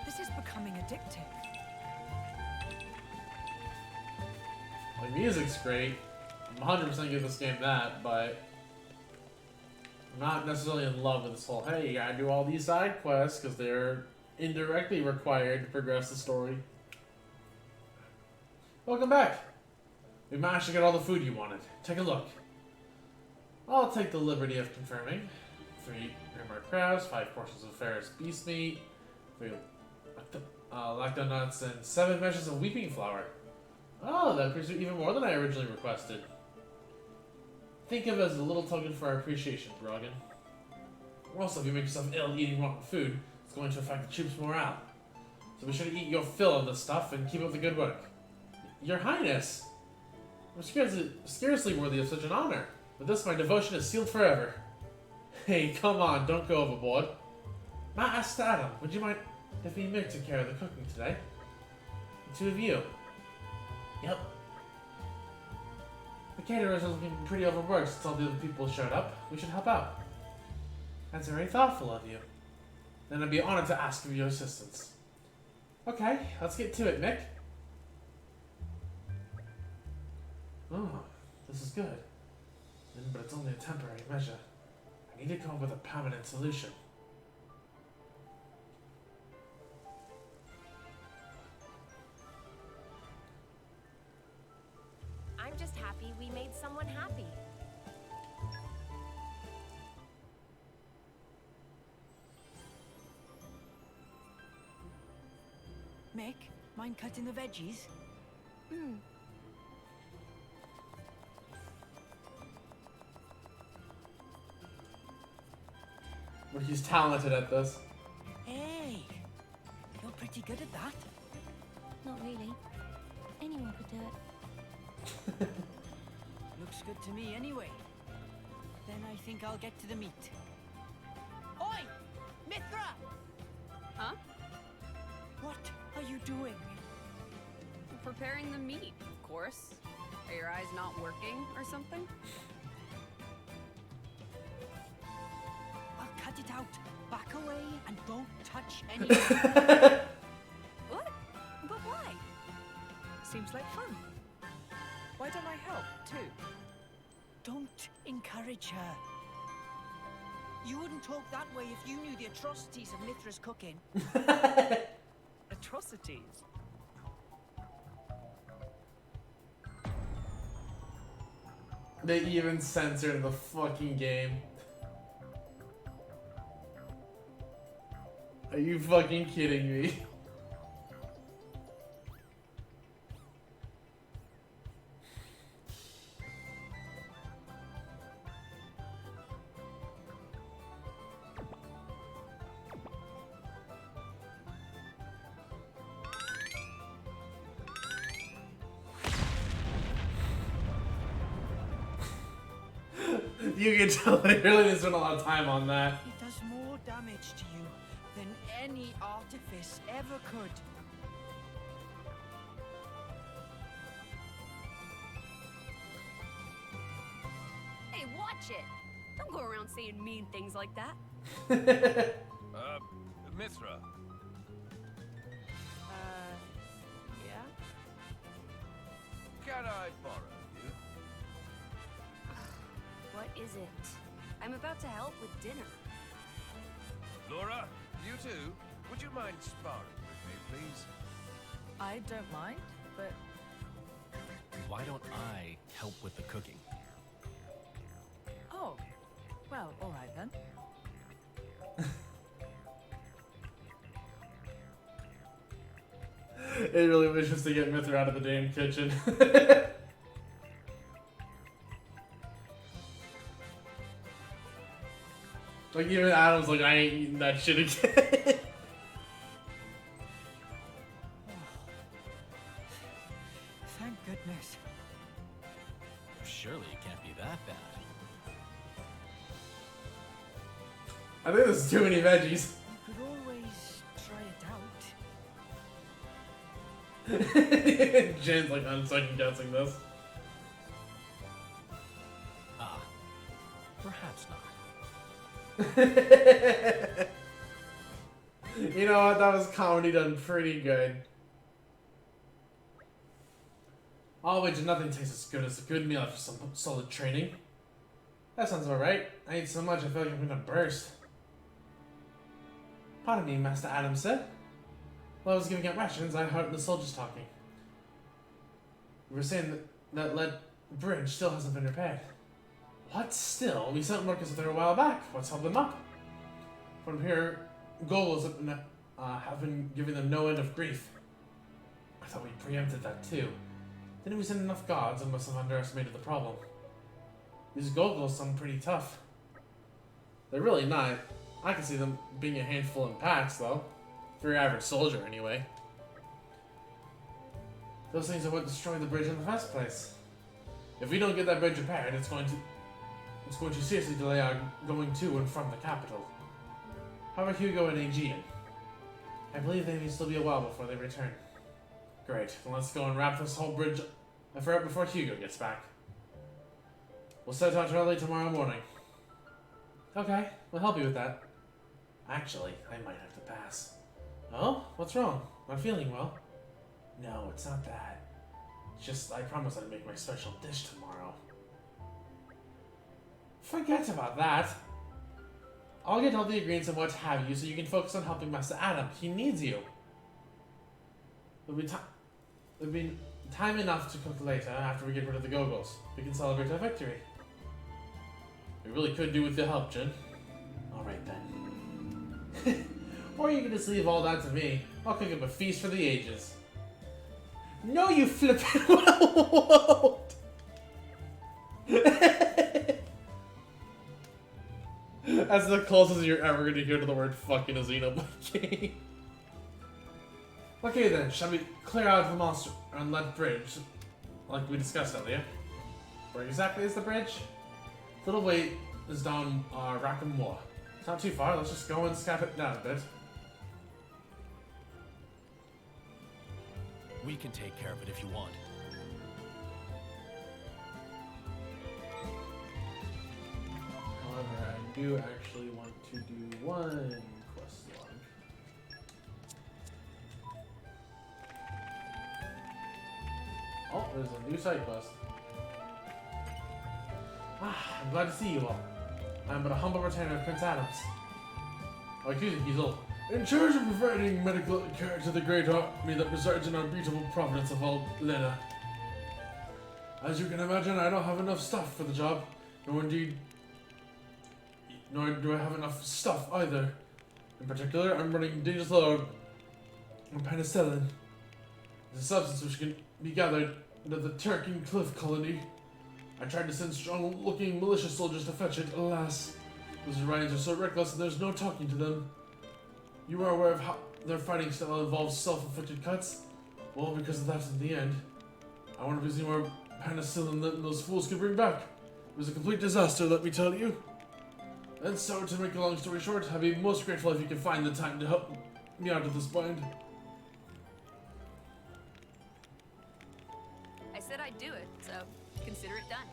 This is becoming addictive. Like, music's great. I'm 100% give this game that, but I'm not necessarily in love with this whole, hey, you gotta do all these side quests, because they're indirectly required to progress the story. Welcome back! We managed to get all the food you wanted. Take a look. I'll take the liberty of confirming. 3 Grimmer crabs, 5 portions of Ferris beast meat, 3 lacto nuts, and 7 measures of weeping flour. Oh, that appears to be even more than I originally requested. Think of it as a little token for our appreciation, Brogan. Also, if you make yourself ill eating rotten food, it's going to affect the troops' morale. So be sure to eat your fill of this stuff and keep up the good work. Your Highness, I'm scarcely worthy of such an honor. With this, my devotion is sealed forever. Hey, come on, don't go overboard. Master Adam, would you mind if we Mick took care of the cooking today? The two of you. Yep. The caterers are looking pretty overworked since all the other people showed up. We should help out. That's very thoughtful of you. Then I'd be honored to ask for your assistance. Okay, let's get to it, Mick. Oh, this is good. But it's only a temporary measure. I need to come up with a permanent solution. I'm just happy we made someone happy. Mick, mind cutting the veggies? Hmm. Well, he's talented at this. Hey, you're pretty good at that. Not really. Anyone could do it. Looks good to me anyway. Then I think I'll get to the meat. Oi! Mithra! Huh? What are you doing? Preparing the meat, of course. Are your eyes not working or something? I'll cut it out. Back away and don't touch anything. What? But why? Seems like fun. Why don't I help, too? Don't encourage her. You wouldn't talk that way if you knew the atrocities of Mithra's cooking. Atrocities? They even censored the fucking game. Are you fucking kidding me? You can tell they really didn't spend a lot of time on that. It does more damage to you than any artifice ever could. Hey, watch it! Don't go around saying mean things like that. Mithra. Yeah? Can I borrow you? What is it? I'm about to help with dinner. Laura, you too? Would you mind sparring with me, please? I don't mind, but Why don't I help with the cooking? oh, well, all right then. It really wishes to get Mithra out of the damn kitchen. Like, even Adam's like, I ain't eating that shit again. Thank goodness. Surely it can't be that bad. I think there's too many veggies. You could always try it out. Jen's like, I'm second guessing this. Ah, perhaps not. You know what? That was comedy done pretty good. All which nothing tastes as good as a good meal after some solid training. That sounds alright. I ate so much I feel like I'm gonna burst. Pardon me, Master Adam said. While I was giving out rations, I heard the soldiers talking. We were saying that lead bridge still hasn't been repaired. What? Still? We sent workers up there a while back. What's held them up? From here, Golos have been giving them no end of grief. I thought we preempted that too. Didn't we send enough gods and must have underestimated the problem? These Golos sound pretty tough. They're really not. I can see them being a handful in packs, though. For your average soldier, anyway. Those things are what destroyed the bridge in the first place. If we don't get that bridge repaired, it's going to seriously delay our going to and from the capital. How are Hugo and Aegean? I believe they may still be a while before they return. Great, then let's go and wrap this whole bridge up before Hugo gets back. We'll set out early tomorrow morning. Okay, we'll help you with that. Actually, I might have to pass. Oh? What's wrong? Not feeling well? No, it's not that. It's just, I promised I'd make my special dish tomorrow. Forget about that. I'll get all the ingredients and what have you so you can focus on helping Master Adam. He needs you. There'll be time enough to cook later after we get rid of the Gogos. We can celebrate our victory. We really could do with your help, Jin. Alright then. Or you can just leave all that to me. I'll cook up a feast for the ages. No, you flippin' won't! That's the closest you're ever going to hear to the word fucking a Xenoblade game. Okay then, shall we clear out the monster and let bridge, like we discussed earlier? Where exactly is the bridge? Little way is down Rackham Moor. It's not too far, let's just go and scap it down a bit. We can take care of it if you want. However, I do actually want to do one quest log. Oh, there's a new side quest. I'm glad to see you all. I'm but a humble retainer of Prince Adams. Oh, excuse me, he's old. In charge of providing medical care to the great army that resides in our beautiful province of Lena. As you can imagine, I don't have enough stuff for the job, nor do I have enough stuff either. In particular, I'm running dangerous low on penicillin. It's a substance which can be gathered into the Turking Cliff colony. I tried to send strong-looking militia soldiers to fetch it, alas. Those Orions are so reckless that there's no talking to them. You are aware of how their fighting style involves self-inflicted cuts? Well, because of that in the end. I want to be using more penicillin than those fools could bring back. It was a complete disaster, let me tell you. And so, to make a long story short, I'd be most grateful if you could find the time to help me out of this bind. I said I'd do it, so consider it done.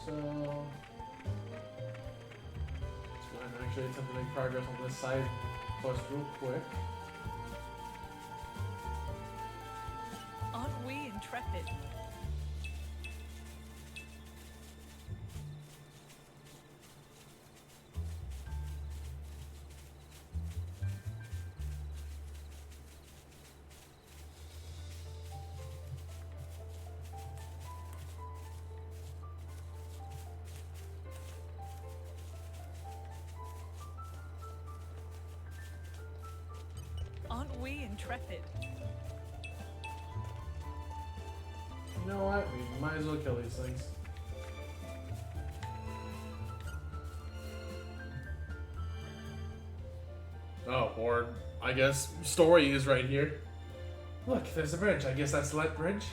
So, let's go ahead and actually attempt to make progress on this side quest real quick. Aren't we intrepid? Aren't we intrepid? You know what? We might as well kill these things. Oh, or I guess story is right here. Look, there's a bridge. I guess that's Let Bridge.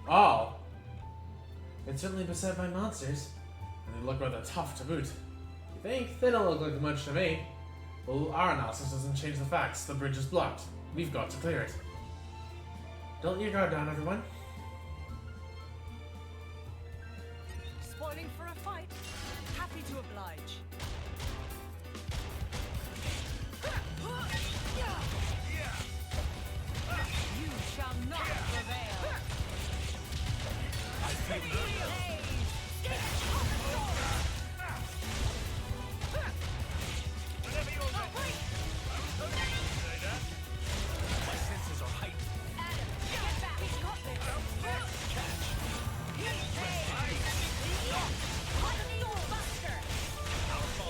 Oh. It's certainly beset by monsters. And they look rather tough to boot. You think? They don't look like much to me. Well, our analysis doesn't change the facts. The bridge is blocked. We've got to clear it. Don't let your guard down, everyone. Spoiling for a fight? Happy to oblige. You shall not prevail. My senses are heightened. Our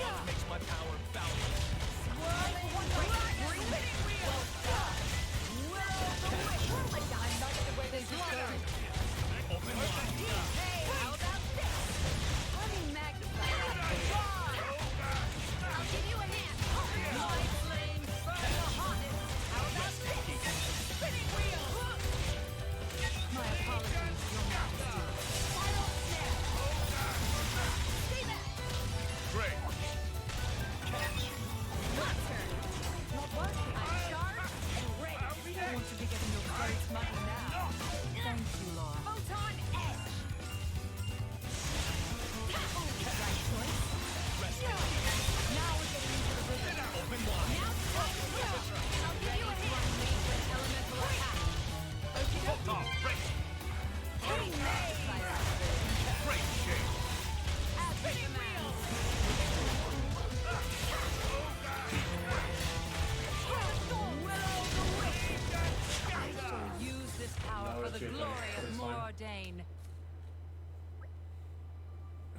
mine.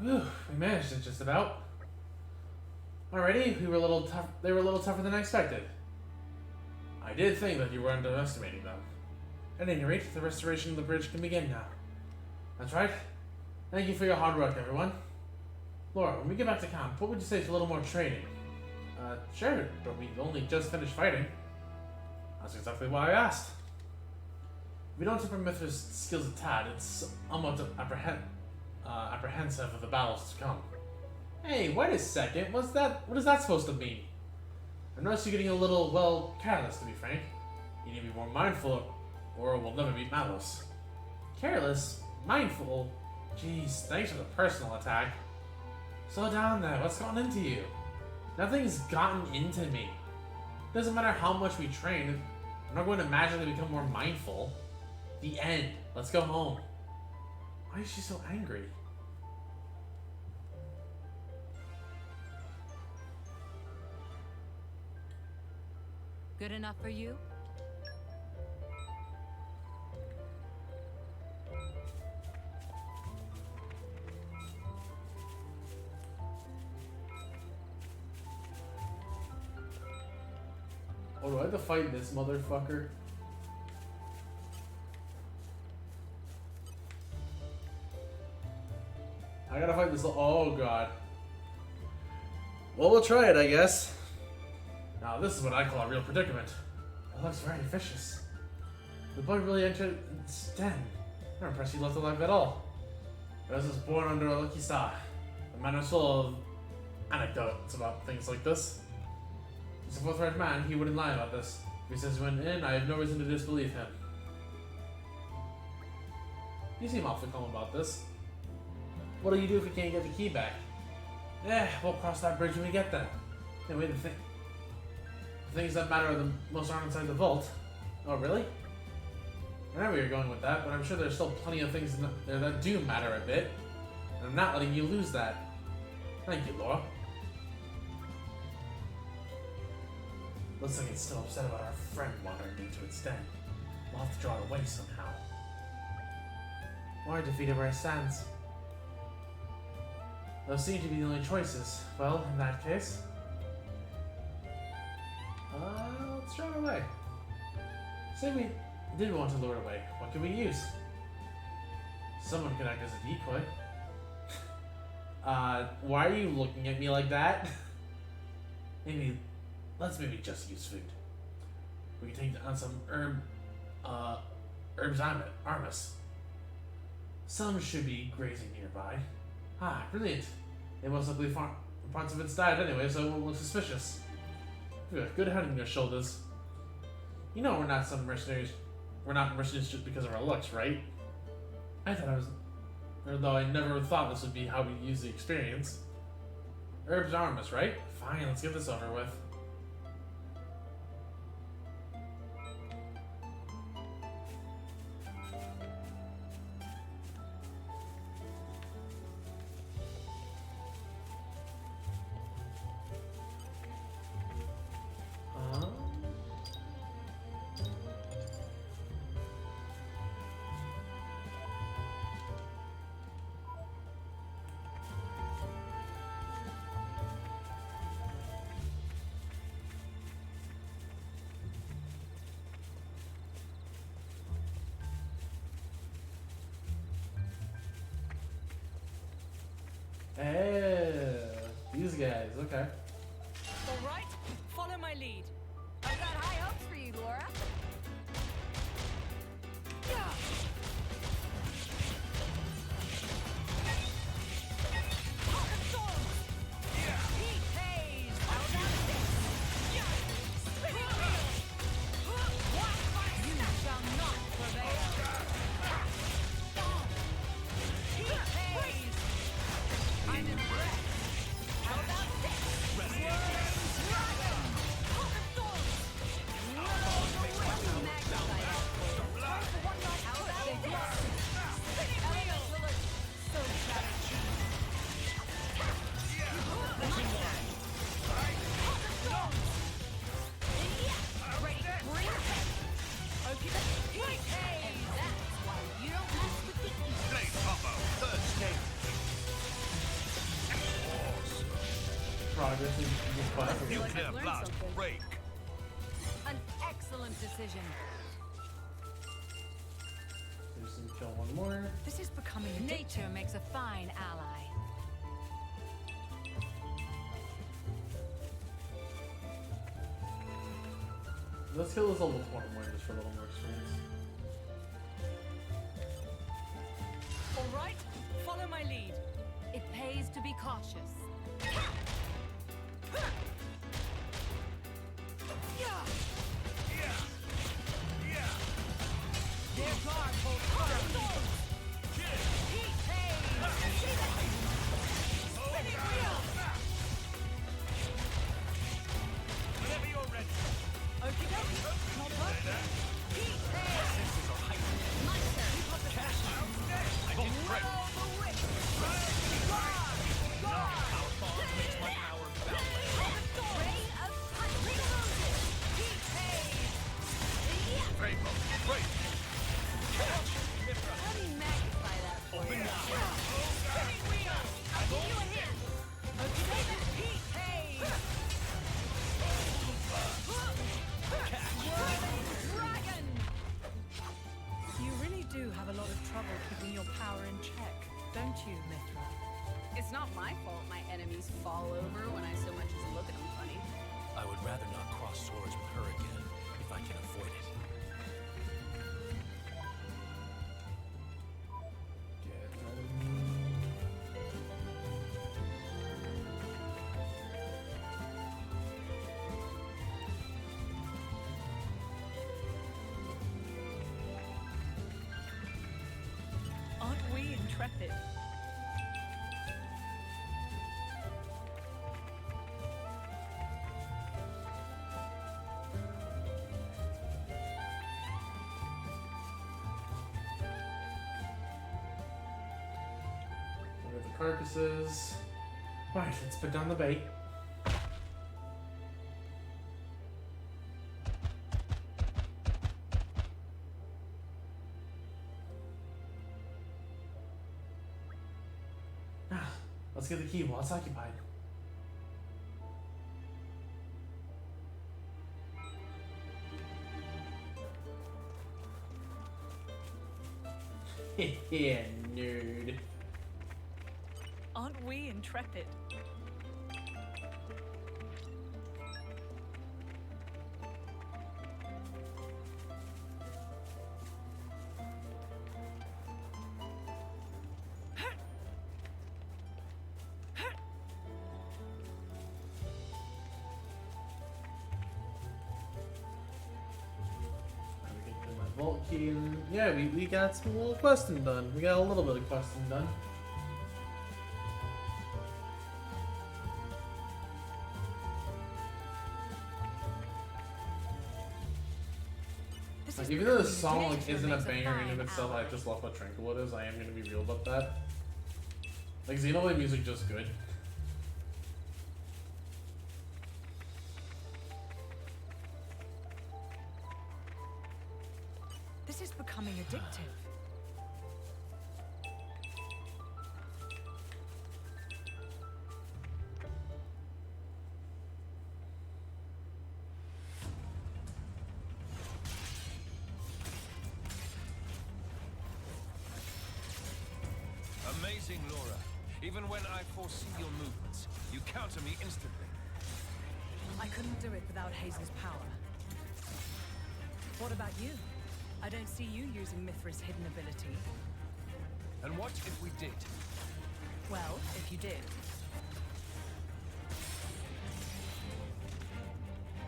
Whew, we managed it just about. Alrighty, we were a little tough. They were a little tougher than I expected. I did think that you were underestimating them. At any rate, the restoration of the bridge can begin now. That's right. Thank you for your hard work, everyone. Laura, when we get back to camp, what would you say to a little more training? Sure, but we only just finished fighting. That's exactly why I asked. If we don't tip our Mithra's skills a tad, it's almost apprehensive of the battles to come. Hey, wait a second. What is that supposed to mean? I noticed you getting a little, well, careless, to be frank. You need to be more mindful, or we'll never beat Malos. Careless? Mindful? Jeez, thanks for the personal attack. Slow down there. What's gotten into you? Nothing's gotten into me. Doesn't matter how much we train. I'm not going to magically become more mindful. The end. Let's go home. Why is she so angry? Good enough for you? Oh, do I have to fight this motherfucker? I gotta fight this. Oh god. Well, we'll try it, I guess. Now, this is what I call a real predicament. It looks very vicious. The boy really entered its den. I'm impressed he left alive at all. I was just born under a lucky star. The man is full of anecdotes about things like this. As a forthright man, he wouldn't lie about this. If he says he went in, I have no reason to disbelieve him. You seem awfully calm about this. What'll you do if we can't get the key back? We'll cross that bridge when we get there. Anyway, the things that matter are the most are inside the vault. Oh, really? I know where you're going with that, but I'm sure there's still plenty of things in there that do matter a bit. And I'm not letting you lose that. Thank you, Laura. Looks like it's still upset about our friend wandering into its den. We'll have to draw it away somehow. Or defeat it where it stands. Those seem to be the only choices. Well, in that case... let's draw it away. Say we did want to lure it away. What can we use? Someone could act as a decoy. Why are you looking at me like that? Let's maybe just use food. We can take on some herbs armas. Some should be grazing nearby. Ah, brilliant. They most likely farm parts of its diet anyway, so it won't look suspicious. Good head on your shoulders. You know we're not some mercenaries. We're not mercenaries just because of our looks, right? I thought I was... Although I never thought this would be how we use the experience. Herbs armas, right? Fine, let's get this over with. These guys, okay. All right, follow my lead. I've got high hopes for you, Laura. this is just I classic. feel like I've learned blast, something. break. An excellent decision. Just need to kill one more. This is becoming nature makes a fine ally. Let's kill this level 21 just for a little more experience. All right, follow my lead. It pays to be cautious. Their guard holds firm. Heat haze. Spinning wheel. Whenever you're ready. Okie dokie. Not perfect. Heat haze. Monster. I did break. Will the wick. Guard. Guard. Ray of punch. Heat haze. Rainbow, break. Let me magnify that for you. Spinning wheel. I'll give you a hand. Okie dokie. Heat haze. Whirling dragon. You really do have a lot of trouble keeping your power in check, don't you, Mithra? It's not my fault my enemies fall over when I so much as look at them funny. I would rather not cross swords with her again, if I can avoid it. Get out of me. Aren't we intrepid? Look at the carcasses. Alright, let's put down the bait. Let's get the key while it's occupied. Yeah, nerd. Aren't we intrepid? We can put my vault key in. Yeah, we got some little questing done. We got a little bit of questing done. This Like, is even though the becoming song like nature isn't a makes a banger in fine of itself, I ally. just love how tranquil it is. I am gonna be real about that. Like Xenoblade music just good. This is becoming addictive. Amazing, Laura. Even when I foresee your movements, you counter me instantly. I couldn't do it without Hazel's power. What about you? I don't see you using Mithra's hidden ability. And what if we did? Well, if you did.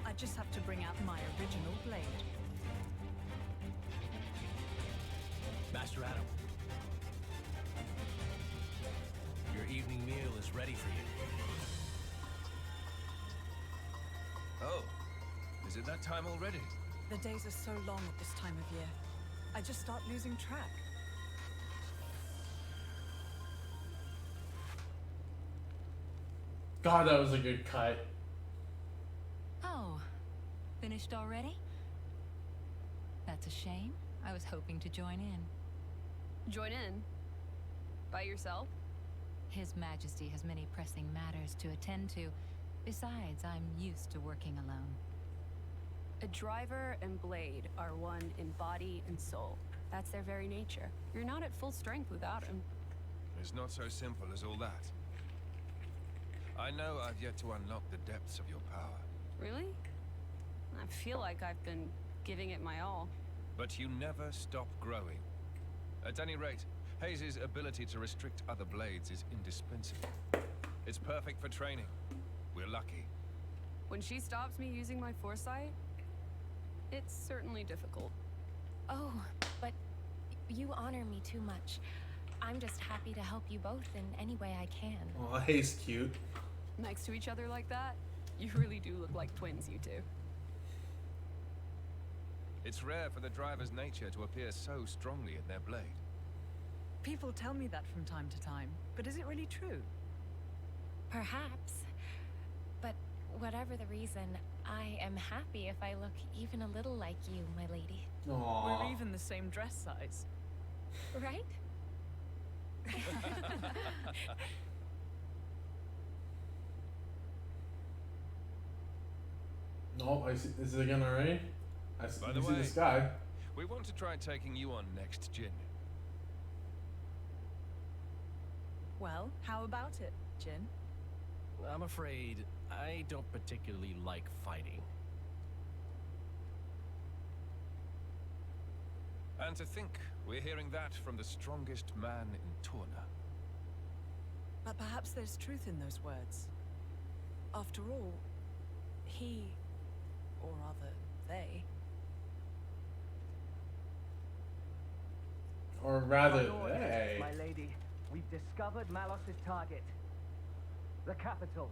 I just have to bring out my original blade. Master Adam. Your evening meal is ready for you. Oh, is it that time already? The days are so long at this time of year. I just start losing track. God, that was a good cut. Oh, finished already? That's a shame. I was hoping to join in. Join in. By yourself? His Majesty has many pressing matters to attend to. Besides, I'm used to working alone. A driver and blade are one in body and soul. That's their very nature. You're not at full strength without him. It's not so simple as all that. I know I've yet to unlock the depths of your power. Really? I feel like I've been giving it my all. But you never stop growing. At any rate, Hayes' ability to restrict other blades is indispensable. It's perfect for training. We're lucky. When she stops me using my foresight, it's certainly difficult. Oh, but you honor me too much. I'm just happy to help you both in any way I can. Oh, he's cute. Next to each other like that, you really do look like twins, you two. It's rare for the driver's nature to appear so strongly in their blade. People tell me that from time to time, but is it really true? Perhaps. But whatever the reason, I am happy if I look even a little like you, my lady. Aww. We're even the same dress size. Right? No, I see. Is it again already? I see, By the see way, the sky. We want to try taking you on next, Jin. Well, how about it, Jin? I'm afraid I don't particularly like fighting. And to think we're hearing that from the strongest man in Torna. But perhaps there's truth in those words. After all, he, or rather, they, Or rather, My lord, they. My lady, we've discovered Malos's target. The capital.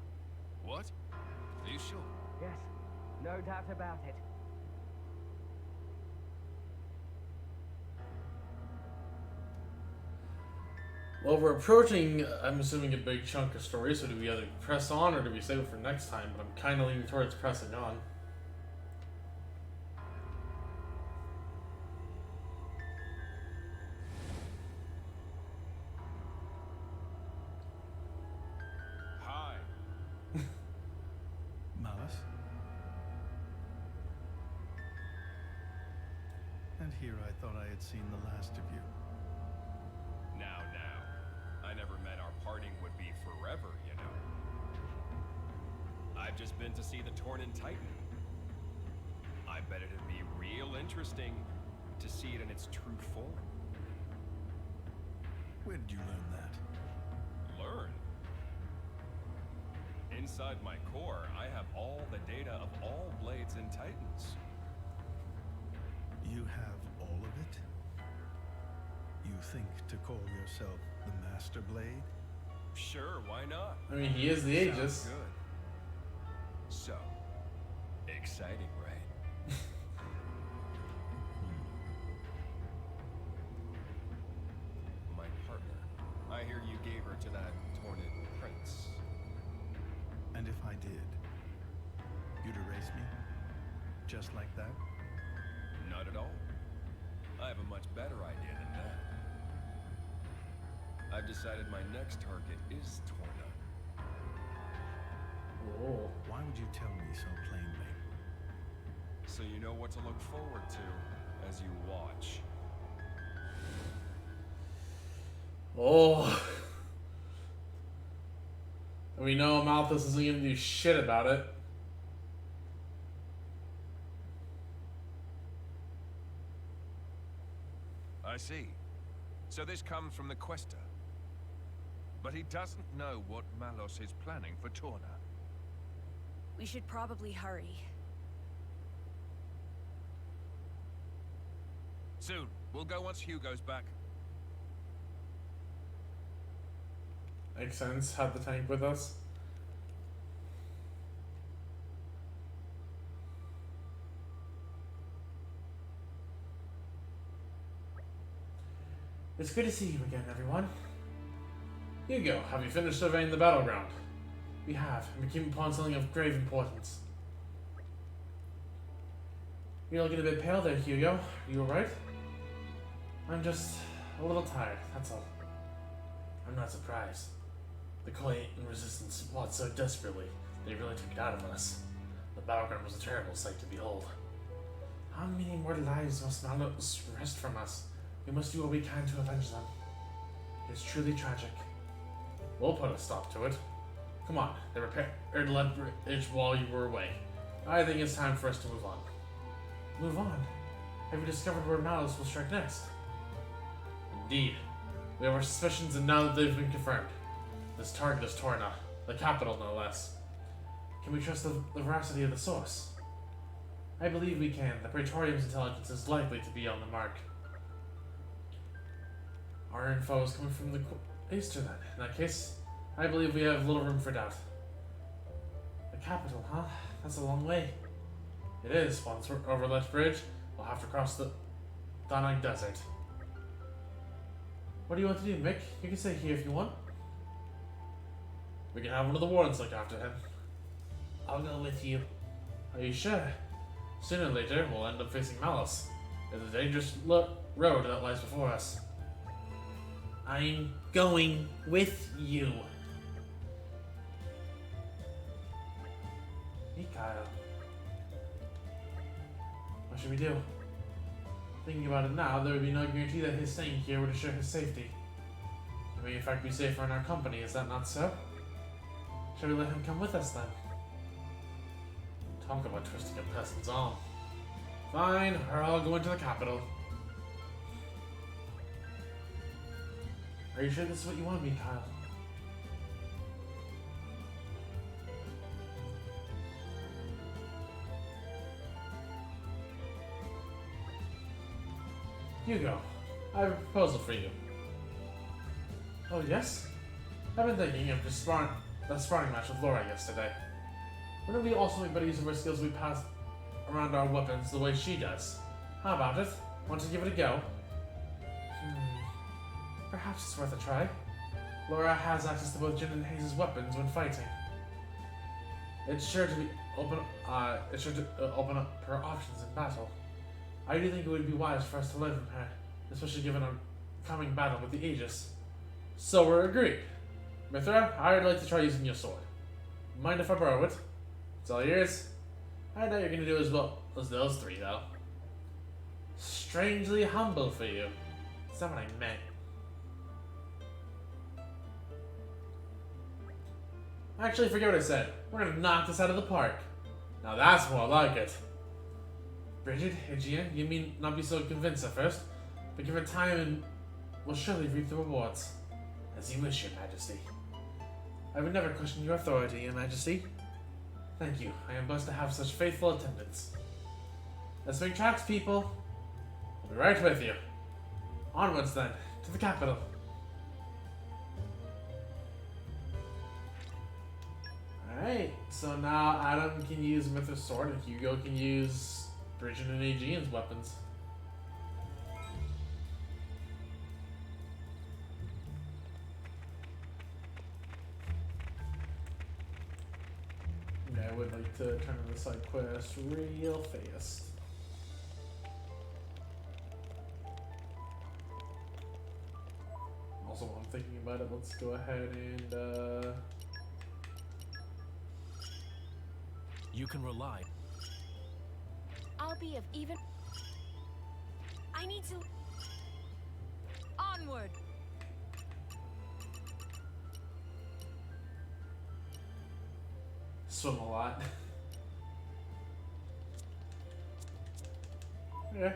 What? Are you sure? Yes, no doubt about it. Well, we're approaching, I'm assuming, a big chunk of story, so do we either press on or do we save it for next time? But I'm kind of leaning towards pressing on. Hi. Malice? And here I thought I had seen the last of you. Now. I never meant our parting would be forever, you know. I've just been to see the Tornan Titan. I bet it'd be real interesting to see it in its true form. Where did you learn that? Learn? Inside my core, I have all the data of all blades and titans. You have all of it? You think to call yourself the Master Blade? Sure, why not? I mean, he is the Aegis. Sounds good. So, exciting, right? My partner. I hear you gave her to that Tornan prince. And if I did, you'd erase me? Just like that? Not at all. I have a much better idea than that. I've decided my next target is Torna. Oh. Why would you tell me so plainly? So you know what to look forward to as you watch. Oh. We know Malthus isn't going to do shit about it. I see. So this comes from the Quester. But he doesn't know what Malos is planning for Torna. We should probably hurry. Soon. We'll go once Hugo's back. Makes sense. Have the tank with us. It's good to see you again, everyone. Hugo, have you finished surveying the battleground? We have, and we came upon something of grave importance. You're looking a bit pale there, Hugo. Are you alright? I'm just a little tired, that's all. I'm not surprised. The Coit and Resistance fought so desperately They really took it out of us. The battleground was a terrible sight to behold. How many more lives must Malus wrest from us? We must do what we can to avenge them. It's truly tragic. We'll put a stop to it. Come on, they repaired the lead bridge while you were away. I think it's time for us to move on. Move on? Have you discovered where Malus will strike next? Indeed. We have our suspicions, and now that they've been confirmed. This target is Torna, the capital no less. Can we trust the veracity of the source? I believe we can. The Praetorium's intelligence is likely to be on the mark. Our info is coming from the Easter then. In that case, I believe we have little room for doubt. The capital, huh? That's a long way. It is. Once we're over that bridge, we'll have to cross the Danang Desert. What do you want to do, Mick? You can stay here if you want. We can have one of the wardens look after him. I'll go with you. Are you sure? Sooner or later, we'll end up facing Malus. It's a dangerous road that lies before us. I'm going with you. Mikhail. What should we do? Thinking about it now, there would be no guarantee that his staying here would assure his safety. He may in fact be safer in our company, is that not so? Shall we let him come with us then? Talk about twisting a peasant's arm. Fine, or I'll go into the capital. Are you sure this is what you want, Mikhail? Hugo, I have a proposal for you. Oh, yes? I've been thinking of just that sparring match with Laura yesterday. Wouldn't we also make better use of our skills we pass around our weapons the way she does? How about it? Want to give it a go? Perhaps it's worth a try. Laura has access to both Jin and Hayes' weapons when fighting. It's sure to open up her options in battle. I do think it would be wise for us to learn from her, especially given our coming battle with the Aegis. So we're agreed. Mithra, I'd like to try using your sword. Mind if I borrow it? It's all yours. I doubt you're gonna do as well as those three, though. Strangely humble for you. That's not what I meant. Actually, forget what I said. We're gonna knock this out of the park. Now that's more like it. Bridget, Aegean, you mean not be so convinced at first, but give it time and we'll surely reap the rewards. As you wish, Your Majesty. I would never question your authority, Your Majesty. Thank you. I am blessed to have such faithful attendants. Let's make tracks, people. I'll be right with you. Onwards, then, to the capital. Alright, so now Adam can use Mithra's sword and Hugo can use Bridget and Aegean's weapons. Yeah, I would like to turn on the side quest real fast. Also, while I'm thinking about it, let's go ahead and You can rely. I'll be of even... I need to... Onward! Swim a lot. Yeah.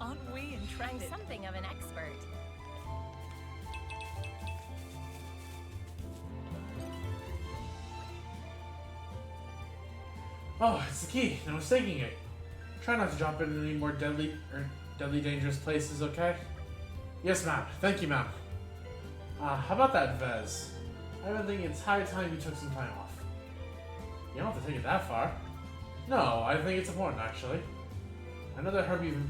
Aren't we I'm intrepid? something of an expert. Oh, it's the key. No mistaking it. Try not to drop it in any more deadly dangerous places, okay? Yes, ma'am. Thank you, ma'am. How about that, Vez? I've been thinking it's high time you took some time off. You don't have to take it that far. No, I think it's important, actually. I know that herb you've been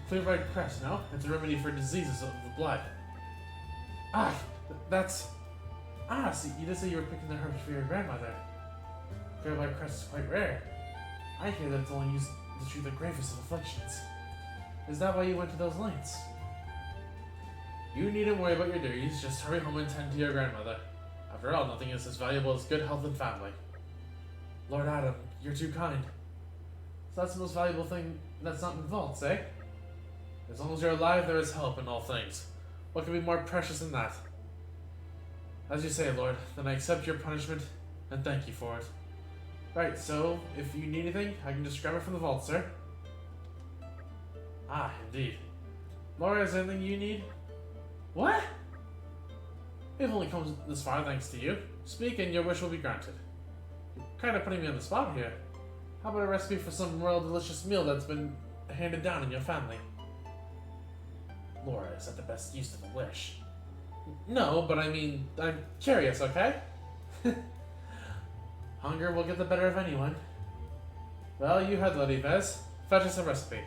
clear red crest, no? It's a remedy for diseases of the blood. See, you did say you were picking the herbs for your grandmother. Clear red crest is quite rare. I hear that it's only used to treat the gravest of afflictions. Is that why you went to those lengths? You needn't worry about your duties, just hurry home and tend to your grandmother. After all, nothing is as valuable as good health and family. Lord Adam, you're too kind. So that's the most valuable thing that's not in vaults, eh? As long as you're alive, there is help in all things. What could be more precious than that? As you say, Lord, then I accept your punishment and thank you for it. Right, so if you need anything, I can just grab it from the vault, sir. Ah, indeed. Laura, is there anything you need? What? We've only come this far thanks to you. Speak and your wish will be granted. You're kind of putting me on the spot here. How about a recipe for some royal delicious meal that's been handed down in your family? Laura, is that the best use of a wish? No, but I mean, I'm curious, okay? Hunger will get the better of anyone. Well, you had Lady Vez. Fetch us a recipe.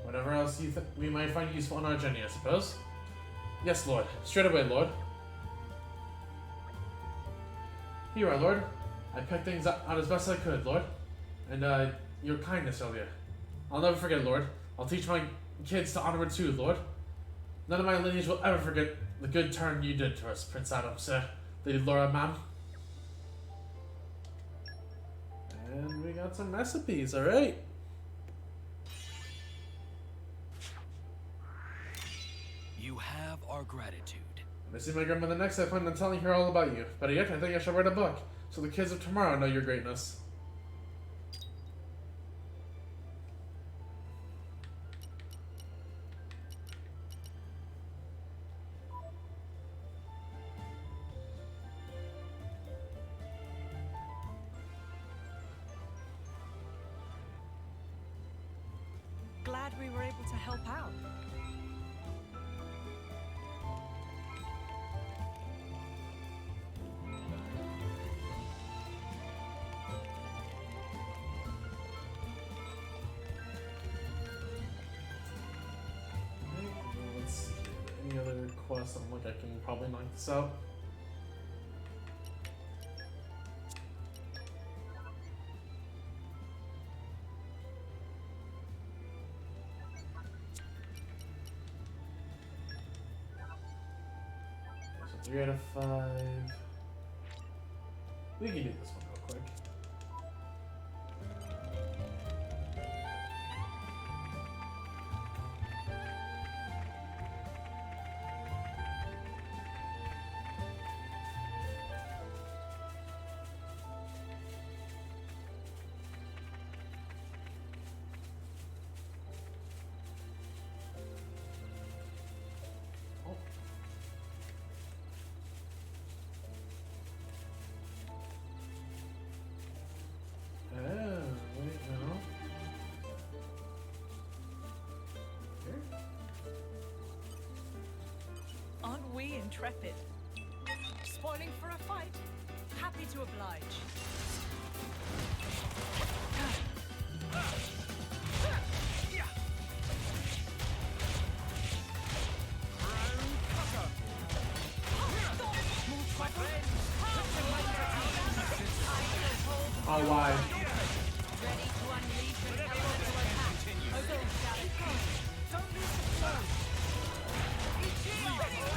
Whatever else we might find useful on our journey, I suppose. Yes, Lord. Straight away, Lord. Here you are, Lord. I picked things out as best I could, Lord. And, your kindness earlier. I'll never forget, Lord. I'll teach my kids to honor it too, Lord. None of my lineage will ever forget the good turn you did to us, Prince Adam, sir. Lady Laura, ma'am. And we got some recipes, alright. You have our gratitude. When I see my grandmother next, I plan on telling her all about you. Better yet, I think I shall write a book, so the kids of tomorrow know your greatness. Glad we were able to help out. Let's see. Any other quests? I'm like, I can probably knock this out. So 3 out of 5. We can do this one real quick. Aren't we intrepid? Spoiling for a fight? Happy to oblige. Oh, why? Ready to unleash an elemental attack. Don't lose the flow. How about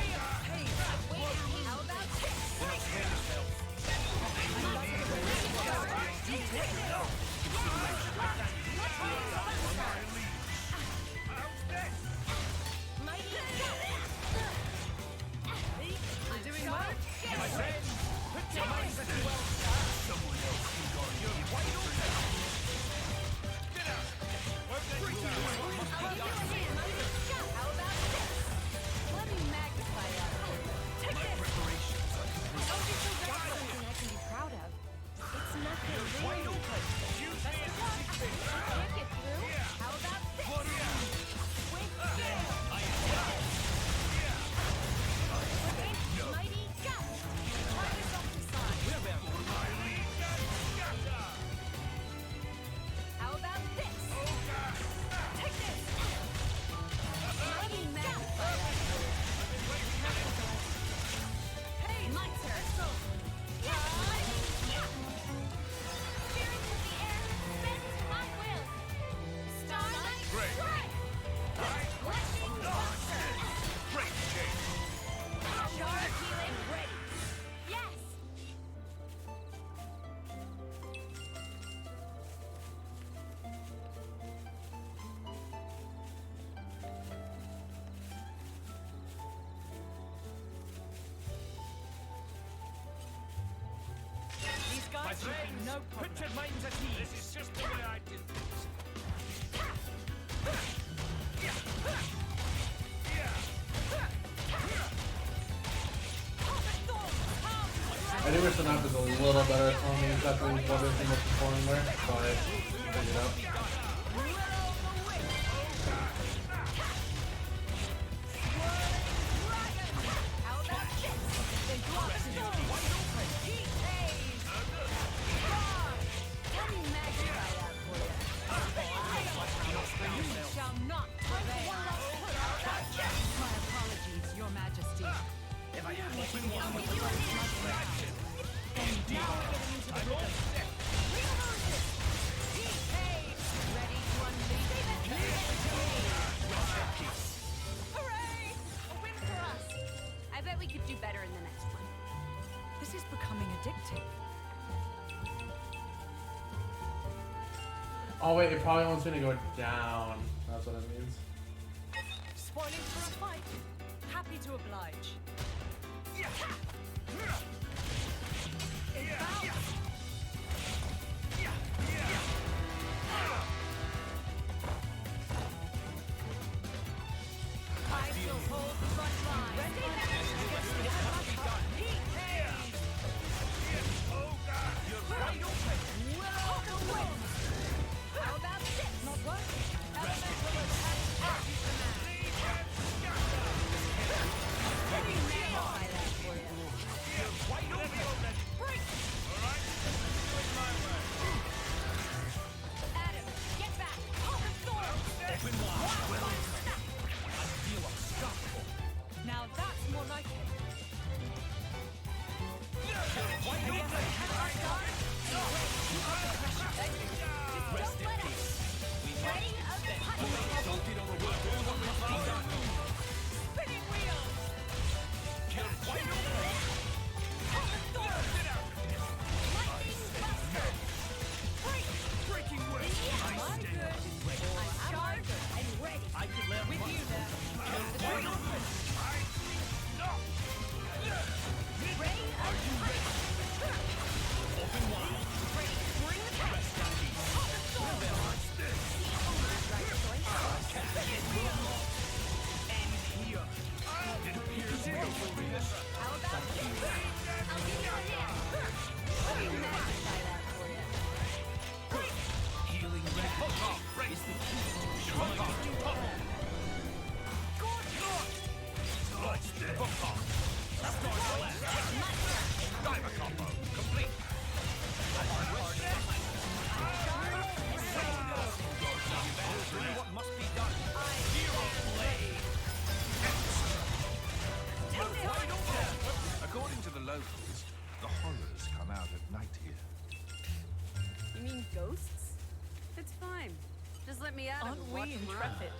We're doing well. My friend, put your minds at well. Someone else can guard you. My friends, no put your minds at ease. This is just the way I did things. I do wish the map was a little better for me. That's what was everything was performing there, so I figured it out. Oh wait, it probably wants me to go down. That's what it means. Spoiling for a fight. Happy to oblige. I still hold the front line. You're right open. How about this? Not working. Elemental attack at your command. Heavy nail by that for you. You're wide open. Break! Alright, do it my way. Adam, get back! Open sword! Open wide. I feel unstoppable. Now that's more like it. Wide open. Just let us. Ready? Don't get overwhelmed. What must be done? Spinning wheels! You're wide open. Get out. Lightning buster! Breaking way. I'm good. I'm sharp and ready. I can live With you there. wide open. No. Ready? Are you ready? Open wide. Bring the pack. Rest in peace. What's this? Spinning wheels! And here. It appears we will be this. How about this? I'll give you a hand. Let me magnify that for you. Healing red. Right. Is the key to destroying. What's this? Start blast. Diver combo. Complete. What must be done? Zero blade. According to the locals, the horrors come out at night here. You mean ghosts? It's fine. Just let me out Aren't and we watch 'em run. intrepid?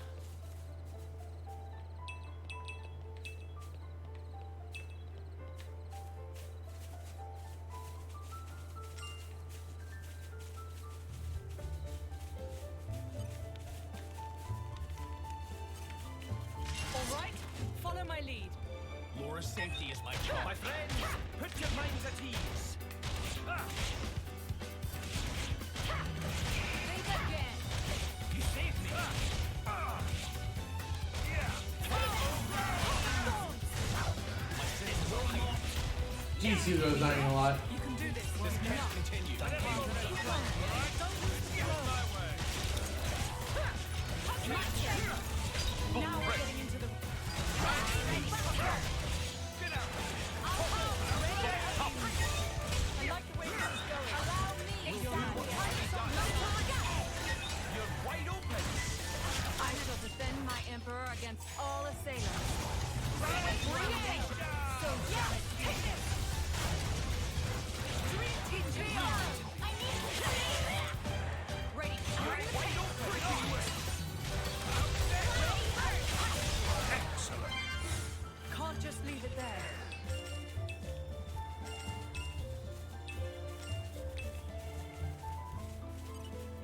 All right, follow my lead. Laura's safety is my job. My friends, put your minds at ease. Think again. You saved me. Geez, Hugo's dying a lot. You can do this. This can't continue. Now we're getting into the... I like the way this is going. Allow me. You're wide open. I shall defend my emperor against all assailants. Bring it! So yeah, take this! Dream team beyond! I need to see that! Ready. Wide open. Excellent. Can't just leave it there.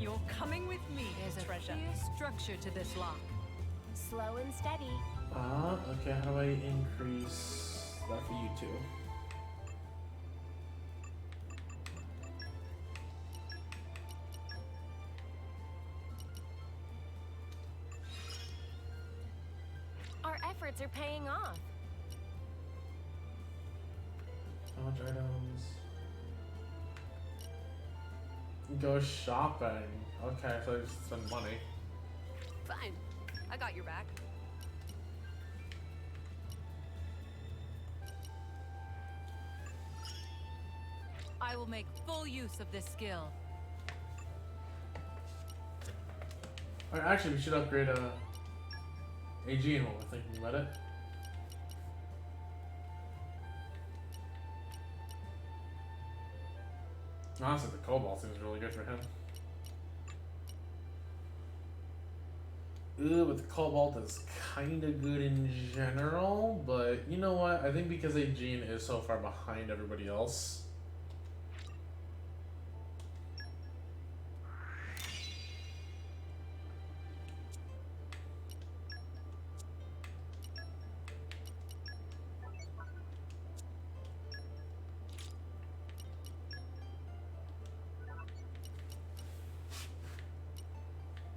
You're coming with me, There's a treasure. clear structure to this lock. Slow and steady. Okay, how do I increase that for you two? efforts are paying off. How much items? Go shopping. Okay, so I just spend money. Fine. I got your back. I will make full use of this skill. Alright, actually, we should upgrade AG while we're thinking about it. Honestly, the Cobalt seems really good for him. Ooh, but the Cobalt is kind of good in general, but you know what? I think because Aegean is so far behind everybody else.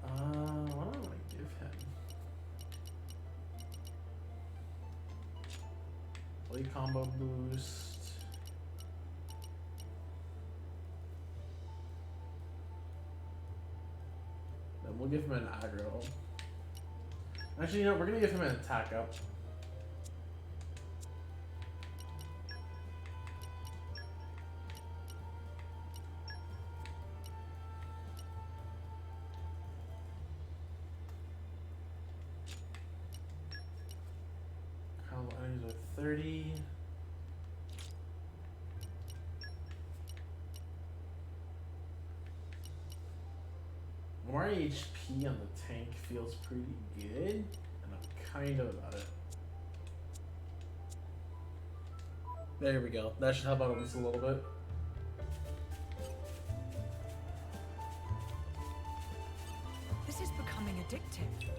What do I want to give him? Blade combo boost. Then we'll give him an aggro. Actually, you know, we're gonna give him an attack up. How enemies with 30. More HP on the tank feels pretty good, and I'm kind of about it. There we go. That should help out at least a little bit. This is becoming addictive.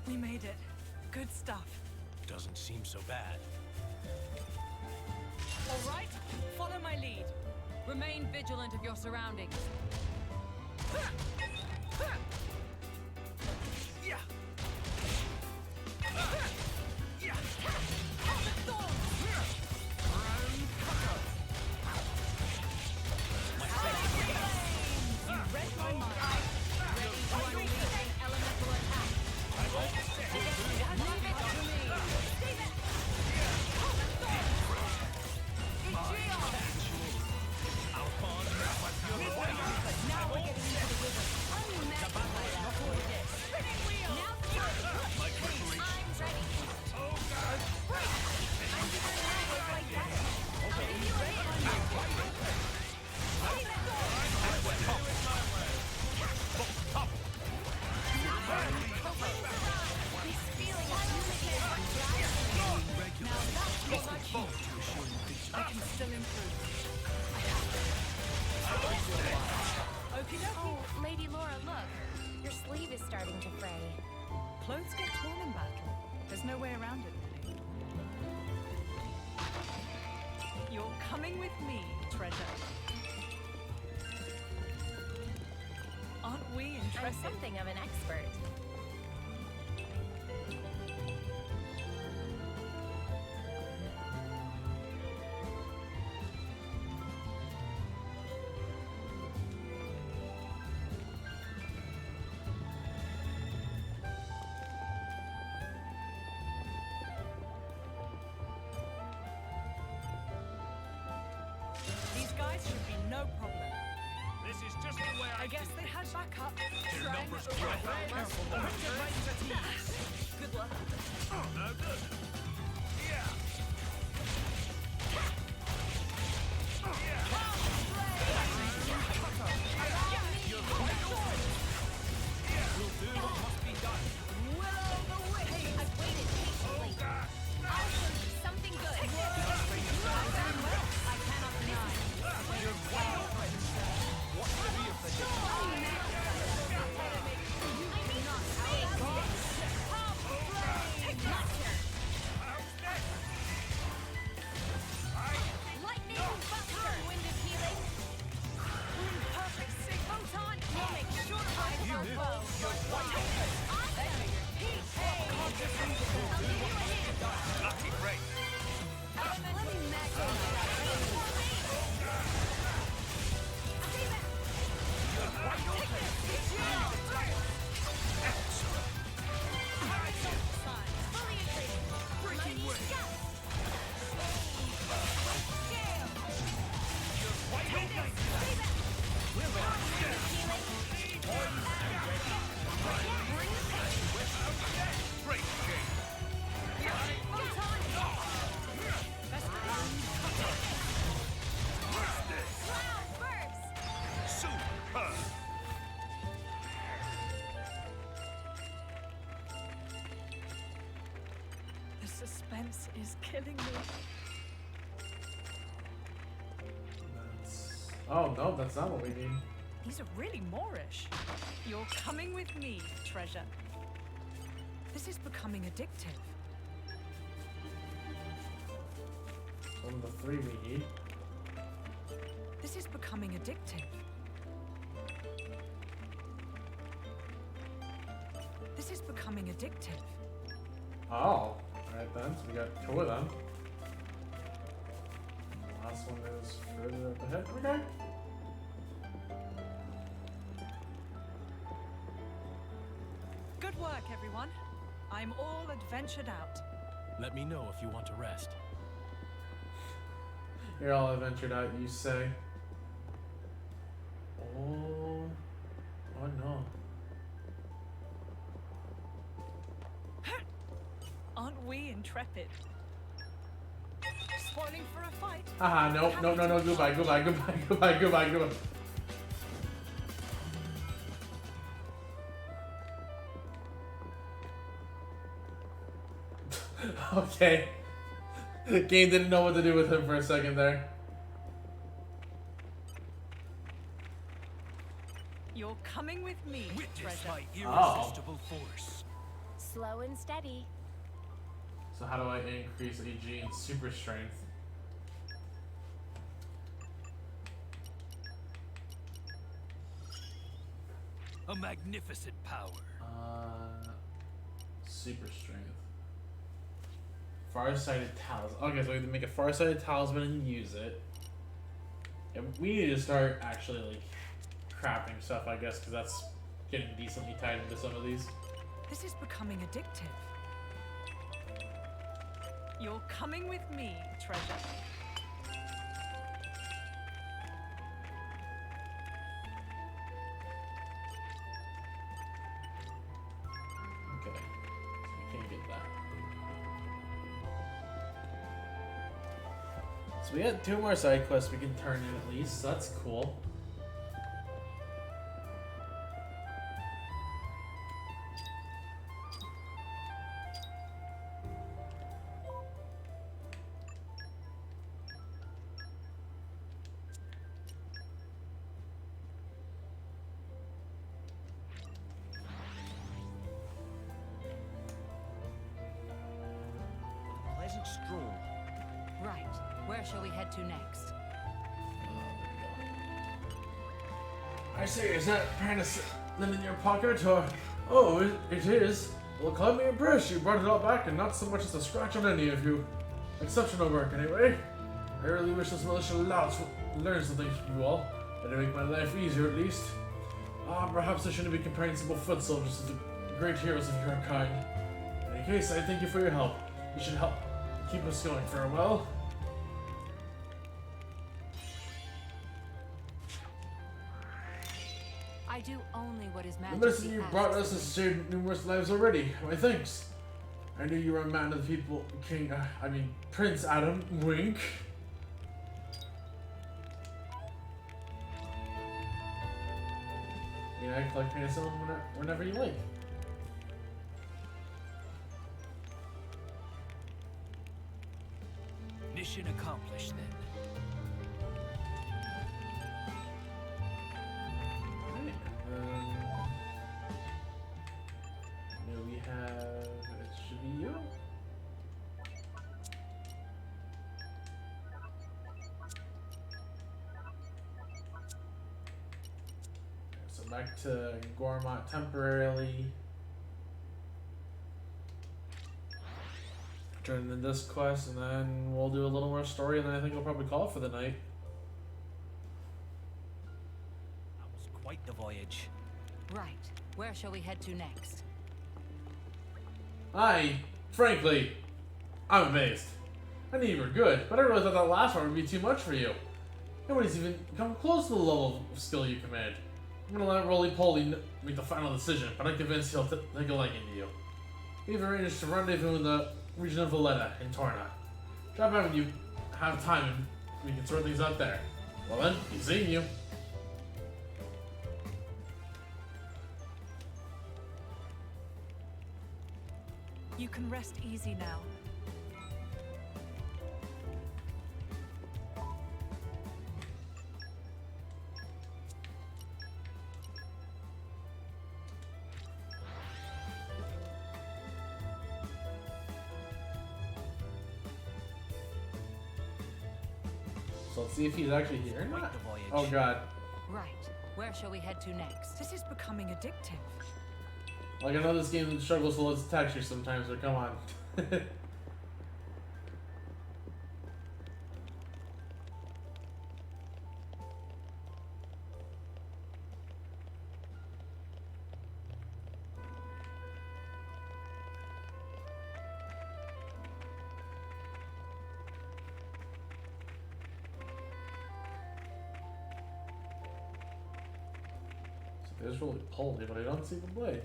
We made it. Good stuff. Doesn't seem so bad. All right, follow my lead. Remain vigilant of your surroundings. Yeah. You read my mind. Ready to unleash an elemental attack. Leave it to me. Now we're getting into the rhythm. I'm mad by that boy. Spinning wheel. Now's the time. I'm ready. Oh God. I'm just gonna work like that. I'll give you a hand. This feeling of unity. Now that's what I choose. I can still improve. Okie dokie. Oh, Lady Laura, look. Your sleeve is starting to fray. Clothes get torn in battle. There's no way around it, really. You're coming with me, treasure. Aren't we I'm interested? something of an expert. These guys should be no problem. This is just the way I guess they had backup. Your numbers drop. Careful, put your minds at ease. Good luck. Oh, no good. Yeah. We'll do what must be done. I've waited patiently. I'll show you something good. I cannot deny. You're well read, sir. What to be of the I mean, not big. Monster. suspense is killing me. Oh no, that's not what we need. These are really Moorish. You're coming with me, treasure. This is becoming addictive. One of the three we need. This is becoming addictive. This is becoming addictive. Oh, alright then, so we got two of them. The last one is further up ahead. Okay. Good work, everyone. I'm all adventured out. Let me know if you want to rest. You're all adventured out, you say. Oh no. Aren't we intrepid? Spoiling for a fight? Haha, no, goodbye. Okay. The game didn't know what to do with him for a second there. You're coming with me, Witness treasure. my irresistible force. Slow and steady. So how do I increase AG and super strength? A magnificent power. Super strength. Farsighted talisman. Okay, so we have to make a farsighted talisman and use it. And we need to start actually like crafting stuff, I guess, because that's getting decently tied into some of these. This is becoming addictive. You're coming with me, treasure. Okay, so we can't get that. So we got 2 more side quests we can turn in at least, so that's cool. Pleasant stroll. Right. Where shall we head to next? I say, is that pen in your pocket, or... Oh, it is. Well, call me impressed. You brought it all back, and not so much as a scratch on any of you. Exceptional work, anyway. I really wish this militia louts would learn something from you all. It'd make my life easier, at least. Perhaps I shouldn't be comparing simple foot soldiers to the great heroes of your kind. In any case, I thank you for your help. You should help keep us going for a while. I do only what is The magic. medicine you brought us has saved numerous lives already. My thanks. I knew you were a man of the people, Prince Adam. Wink. You know, collect penicillin whenever you like. Mission accomplished then. We have, it should be you. So back to Gormott temporarily. Turn in this quest, and then we'll do a little more story, and then I think we'll probably call it for the night. That was quite the voyage. Right. Where shall we head to next? Frankly, I'm amazed. I knew you were good, but I really thought that last one would be too much for you. Nobody's even come close to the level of skill you command. I'm gonna let Roly-Poly make the final decision, but I'm convinced he'll take a liking to you. We've arranged to rendezvous in the region of Valletta in Torna. Drop by when you have time and we can sort things out there. Well then, be seeing you. You can rest easy now. So let's see if he's actually here or Quite not. the voyage. Oh god. Right. Where shall we head to next? This is becoming addictive. Like I know this game struggles to load texture sometimes, but come on. There's really pulled me, but I don't see the blade.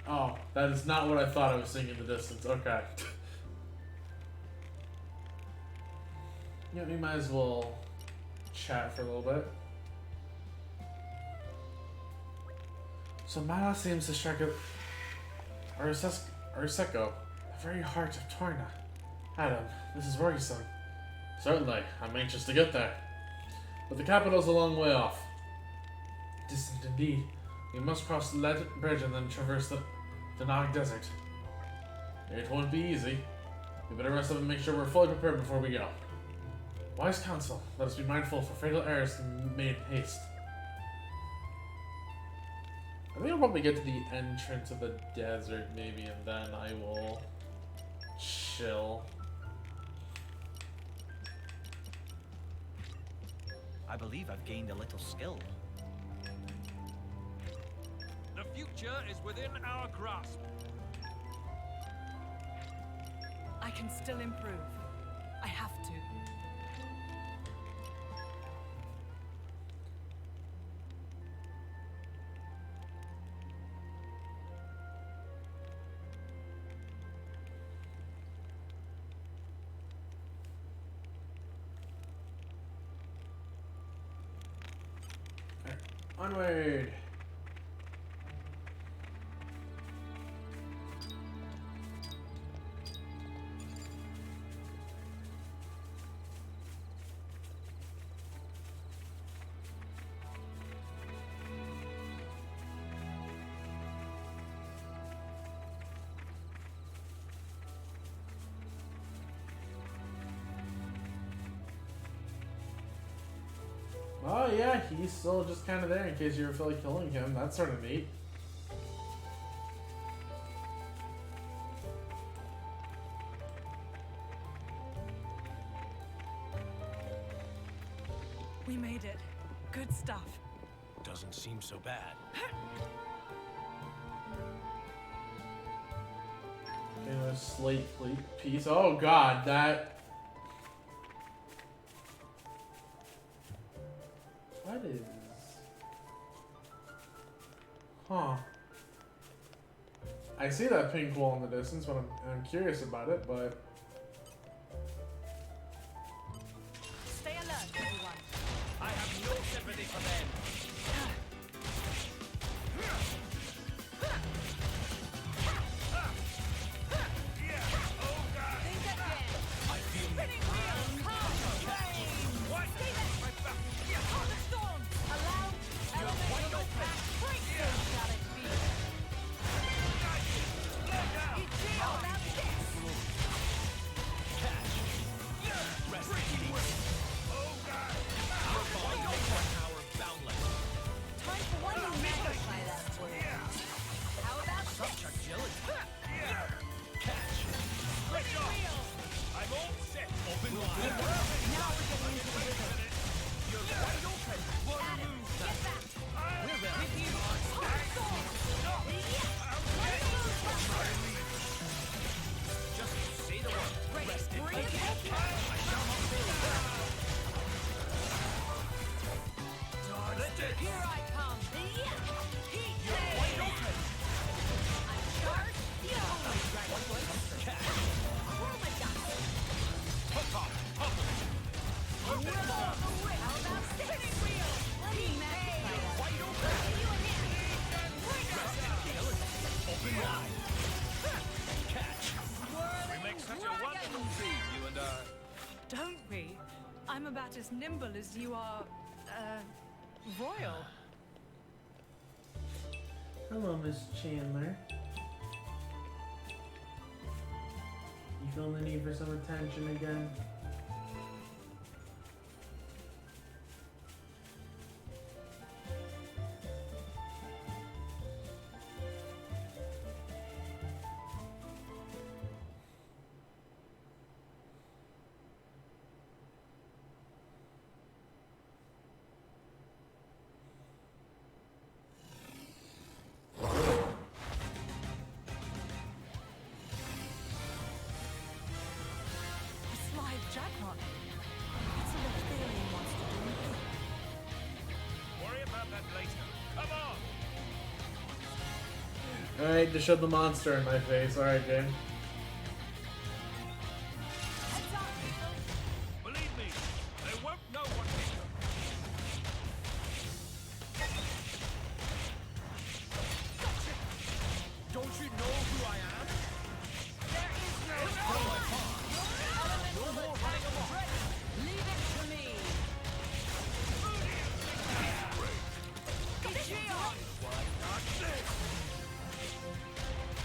Oh, that is not what I thought I was seeing in the distance. Okay. Yeah, we might as well chat for a little bit. So Mala seems to strike at Ariseko, the very heart of Torna. Adam, this is worrisome. Certainly, I'm anxious to get there. But the capital's a long way off. Distant indeed. We must cross the bridge and then traverse the Danag Desert. It won't be easy. We better rest up and make sure we're fully prepared before we go. Wise counsel, let us be mindful for fatal errors made in haste. I think I'll probably get to the entrance of the desert maybe, and then I will chill. I believe I've gained a little skill. The future is within our grasp. I can still improve. I have to. Onward! Oh yeah, he's still just kind of there in case you ever feel like killing him. That's sort of neat. We made it. Good stuff. Doesn't seem so bad. Okay, a slate piece. Oh god, that... What is... Huh. I see that pink wall in the distance, but I'm curious about it, but... Stay alert, everyone. I have no sympathy for them. Think again. I feel Spinning wheel, come, rain. What? Stay there. My back. On the storm. Allow elevator back. Break through, shall it be. It's all about this. Catch. Rest in peace. Oh God. Our bond makes our power boundless. just as nimble as you are, royal. Hello, Miss Chandler. You feeling the need for some attention again? Jackpot. It's a Leftarian monster doing it. Worry about that later. Come on! Alright, just shove the monster in my face. Alright, Jane. Believe me, they won't know what hit them. Don't you know who I am? There is no no more running amok. Leave it to me.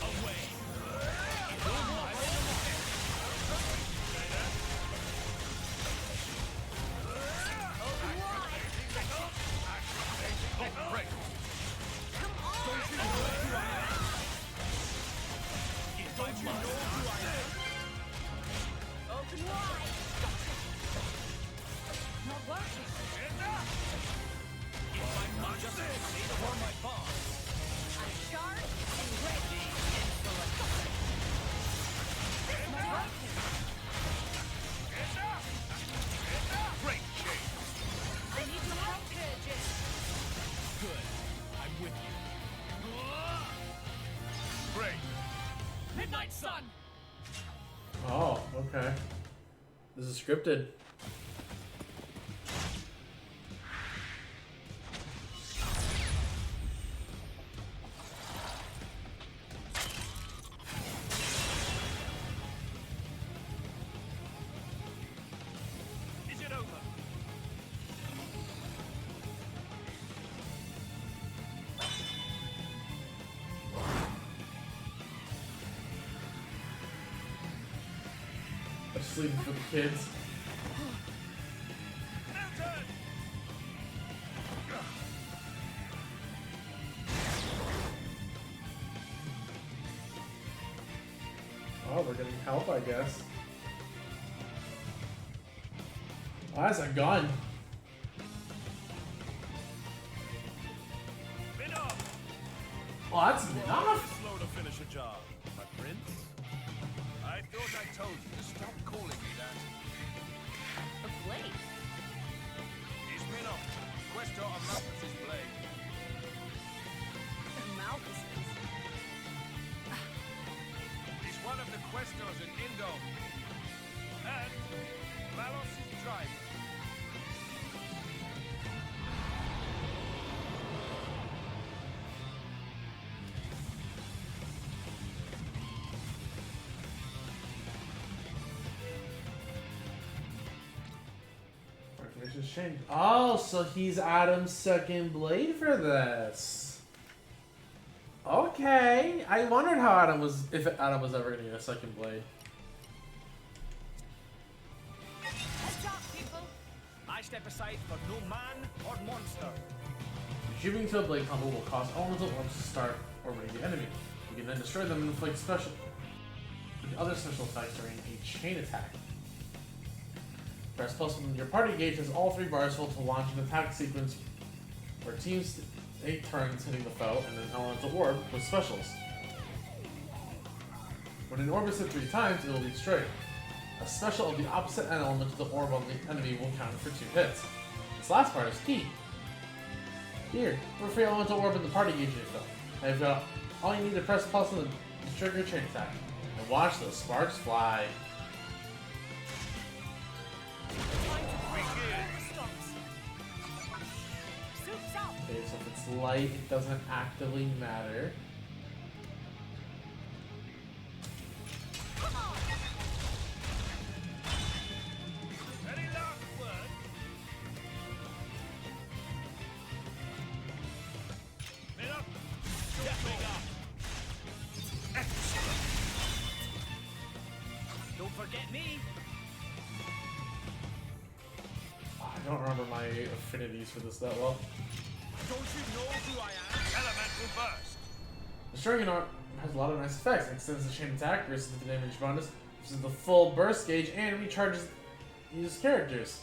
Away. Break. Come on. Don't you know who I am? Don't you know who I am? Open wide. Not working. Just before my boss. I'm sharp and ready. Not working. Great change. I need your help here, Jim. Good. I'm with you. Great. Midnight Sun. Oh, okay. This is scripted. Is it over? I'm sleeping for the kids. Milton! Oh, we're getting help, I guess. Oh, that's a gun. Enough! Oh, that's enough. Slow to finish a job, my prince. I thought I told you to stop calling me that. A blade. He's been off. Questor of Malthus's blade. Malthus's. He's one of the Questors in Indo. And Malos' tribe. Archivation change. Oh, so he's Adam's second blade for this. Okay, I wondered how if Adam was ever gonna get a second blade. Heads up, people. I step aside for no man or monster. Shooting to a blade combo will cause elemental orbs to start orbiting the enemy. You can then destroy them and inflict other special effects during a chain attack. Press plus when your party gauge has all three bars full to launch an attack sequence where teams 8 turns hitting the foe and an elemental orb with specials. When an orb is hit 3 times, it will be destroyed. A special of the opposite element to the orb on the enemy will count for 2 hits. This last part is key. Here, for free elemental orb in the party gauge info. I've got all you need to press plus on the trigger chain attack. And watch those sparks fly. Okay, so if it's light, it doesn't actively matter. Any last word? forget me. I don't remember my affinities for this that well. Don't you know who I am? Elemental burst. Destroying an arm has a lot of nice effects. It extends the chain attack, raises the damage bonus, uses the full burst gauge, and recharges used characters.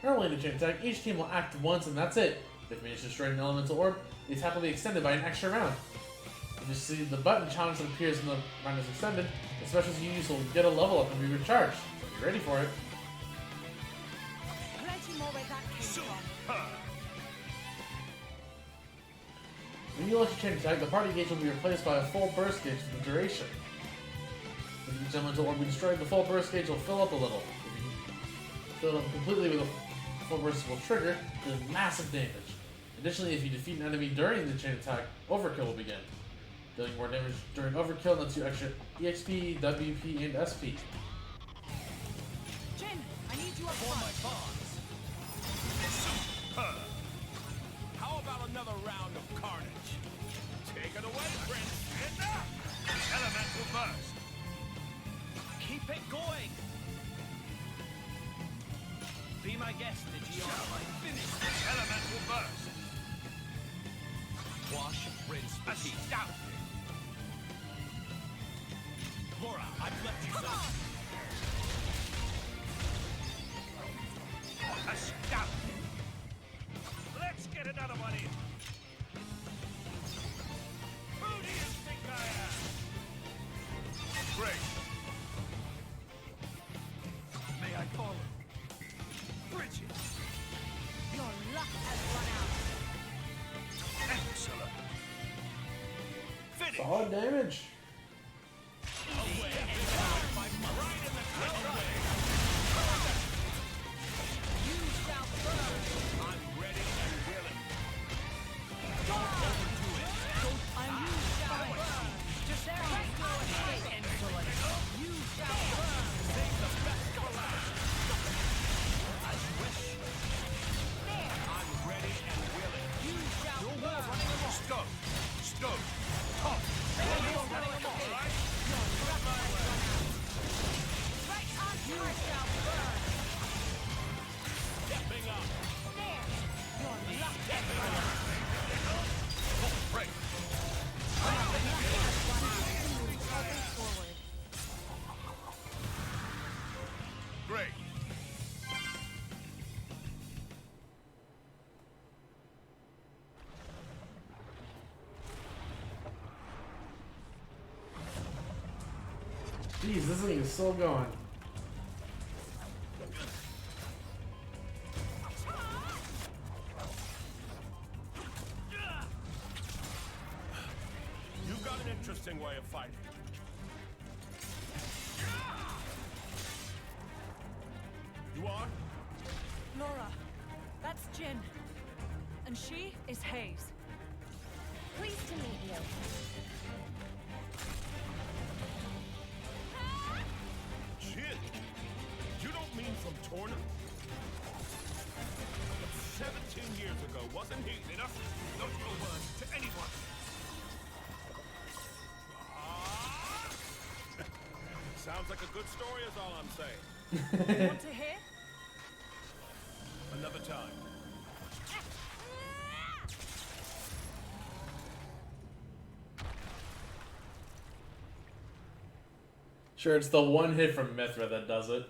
Normally in the chain attack, each team will act once and that's it. If managed to destroy an elemental orb, the attack will be extended by an extra round. If you see the button challenge that appears when the round is extended, the specials you use will get a level up and be recharged. So be ready for it. Plenty more where that came from. When you launch a chain attack, the party gauge will be replaced by a full burst gauge for the duration. When each elemental orb be destroyed, the full burst gauge will fill up a little. If you fill it up completely with a full burst will trigger, doing massive damage. Additionally, if you defeat an enemy during the chain attack, overkill will begin. Dealing more damage during overkill lets you extra EXP, WP, and SP. Jin, I need you up for my boss. How about another round of carnage? Take it away, Prince. Elemental burst. Keep it going. Be my guest, Digio. Shall I finish this? Elemental burst. Wash, rinse, repeat. Astounding. Laura, I've left you some. Astounding. Let's get another one in. Who do you think I am? Great. May I call her? Bridget. Your luck has run out. Excellent. Finish. Solid damage. Away. Right in the throat. You shall burn. I'm ready and willing. Don't overdo it. You shall burn. Just there is no escape. Insolent. You shall burn. Save the best for last. I wish. There. I'm ready and willing. You shall burn. Stone. Stone. Top. Right? Right on. You shall burn. Stepping up. There. Your luck has Stepping run up. out. Break. Great. Jeez, this thing is still going. You've got an interesting way of fighting. You are? Laura, that's Jin. And she is Hayes. Pleased to meet you. Jin? You don't mean from Torna? But 17 years ago, wasn't he enough? Don't go words to anyone. Sounds like a good story is all I'm saying. You want to hear? Another time. Sure, it's the one hit from Mithra that does it.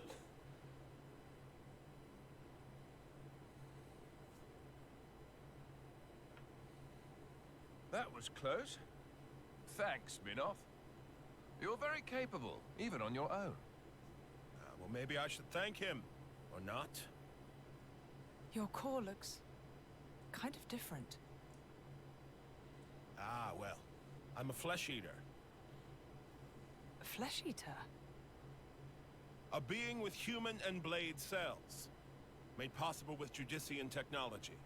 That was close. Thanks, Minoff. You're very capable, even on your own. Well, maybe I should thank him. Or not. Your core looks kind of different. Ah, well. I'm a flesh eater. A flesh eater? A being with human and blade cells. Made possible with Judician technology.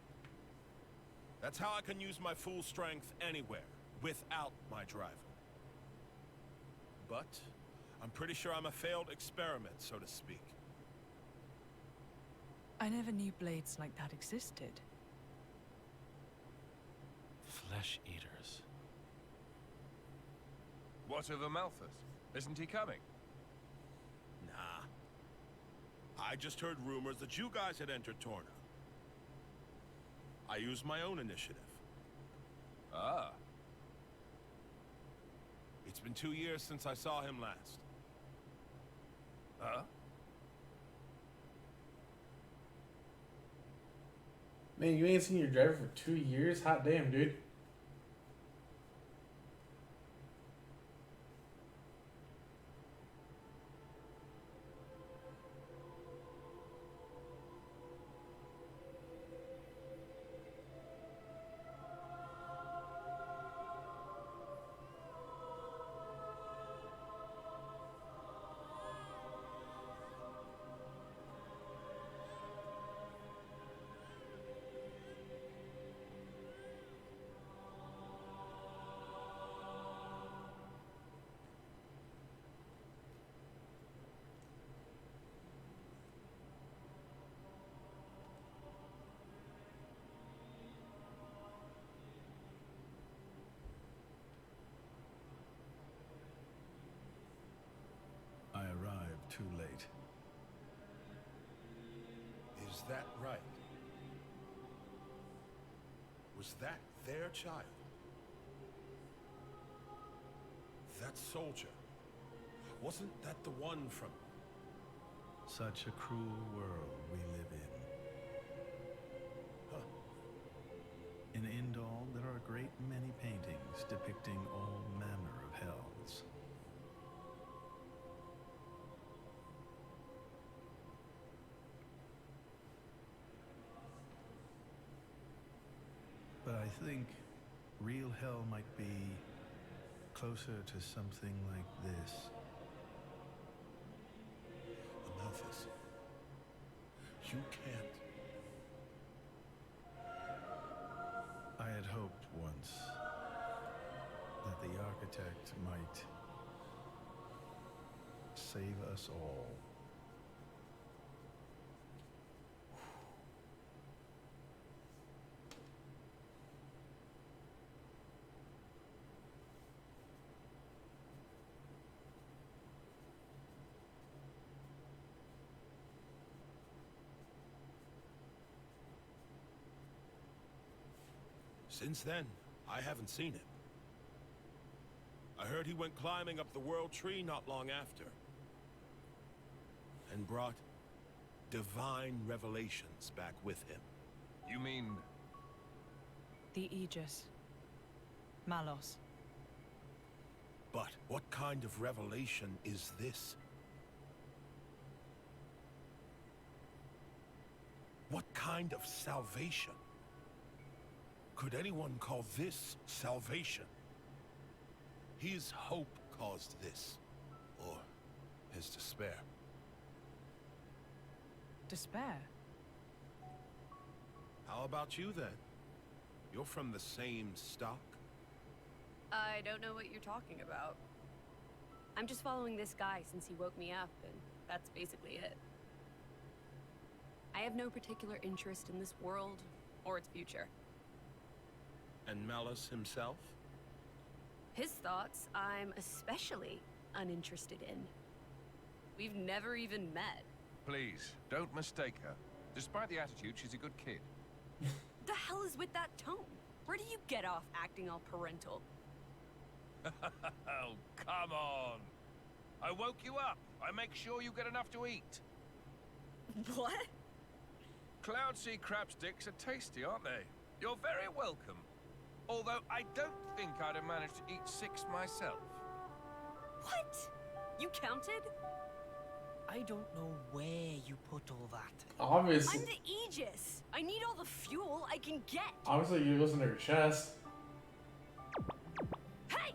That's how I can use my full strength anywhere, without my driver. But, I'm pretty sure I'm a failed experiment, so to speak. I never knew blades like that existed. Flesh eaters. What of Amalthus? Isn't he coming? Nah. I just heard rumors that you guys had entered Torna. I used my own initiative. Ah. It's been 2 years since I saw him last. Huh? Man, you ain't seen your driver for 2 years? Hot damn, dude. I arrived too late. Is that right? Was that their child? That soldier. Wasn't that the one from... Such a cruel world we live in. Huh. In Indal, there are a great many paintings depicting all manner of hells. But I think real hell might be closer to something like this. Amalthus. You can't... I had hoped once that the architect might save us all. Since then, I haven't seen him. I heard he went climbing up the World Tree not long after. And brought divine revelations back with him. You mean... The Aegis. Malos. But what kind of revelation is this? What kind of salvation? Could anyone call this salvation? His hope caused this. Or his despair. Despair? How about you then? You're from the same stock. I don't know what you're talking about. I'm just following this guy since he woke me up, and that's basically it. I have no particular interest in this world or its future. And Malus himself? His thoughts, I'm especially uninterested in. We've never even met. Please, don't mistake her. Despite the attitude, she's a good kid. The hell is with that tone? Where do you get off acting all parental? Oh, come on. I woke you up. I make sure you get enough to eat. What? Cloud sea crab sticks are tasty, aren't they? You're very welcome. Although I don't think I'd have managed to eat 6 myself. What? You counted? I don't know where you put all that. Obviously. I'm the Aegis. I need all the fuel I can get. Obviously, you listen to her chest. Hey!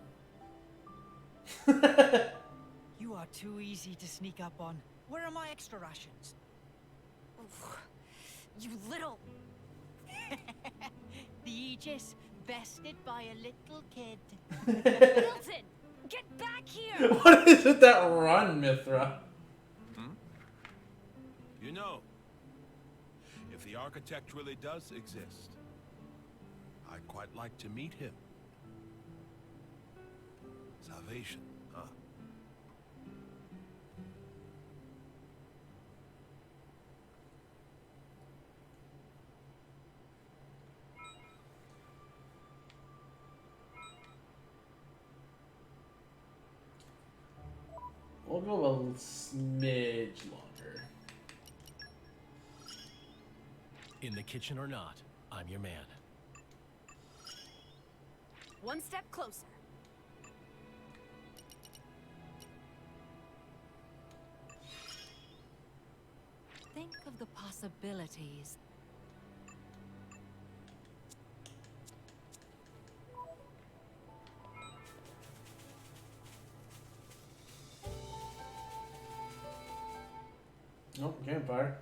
You are too easy to sneak up on. Where are my extra rations? You little... The Aegis, bested by a little kid. Milton! Get back here! What is it that run, Mithra? You know, if the architect really does exist, I'd quite like to meet him. Salvation, huh? We'll go a smidge longer. In the kitchen or not, I'm your man. One step closer. Think of the possibilities. Nope, campfire.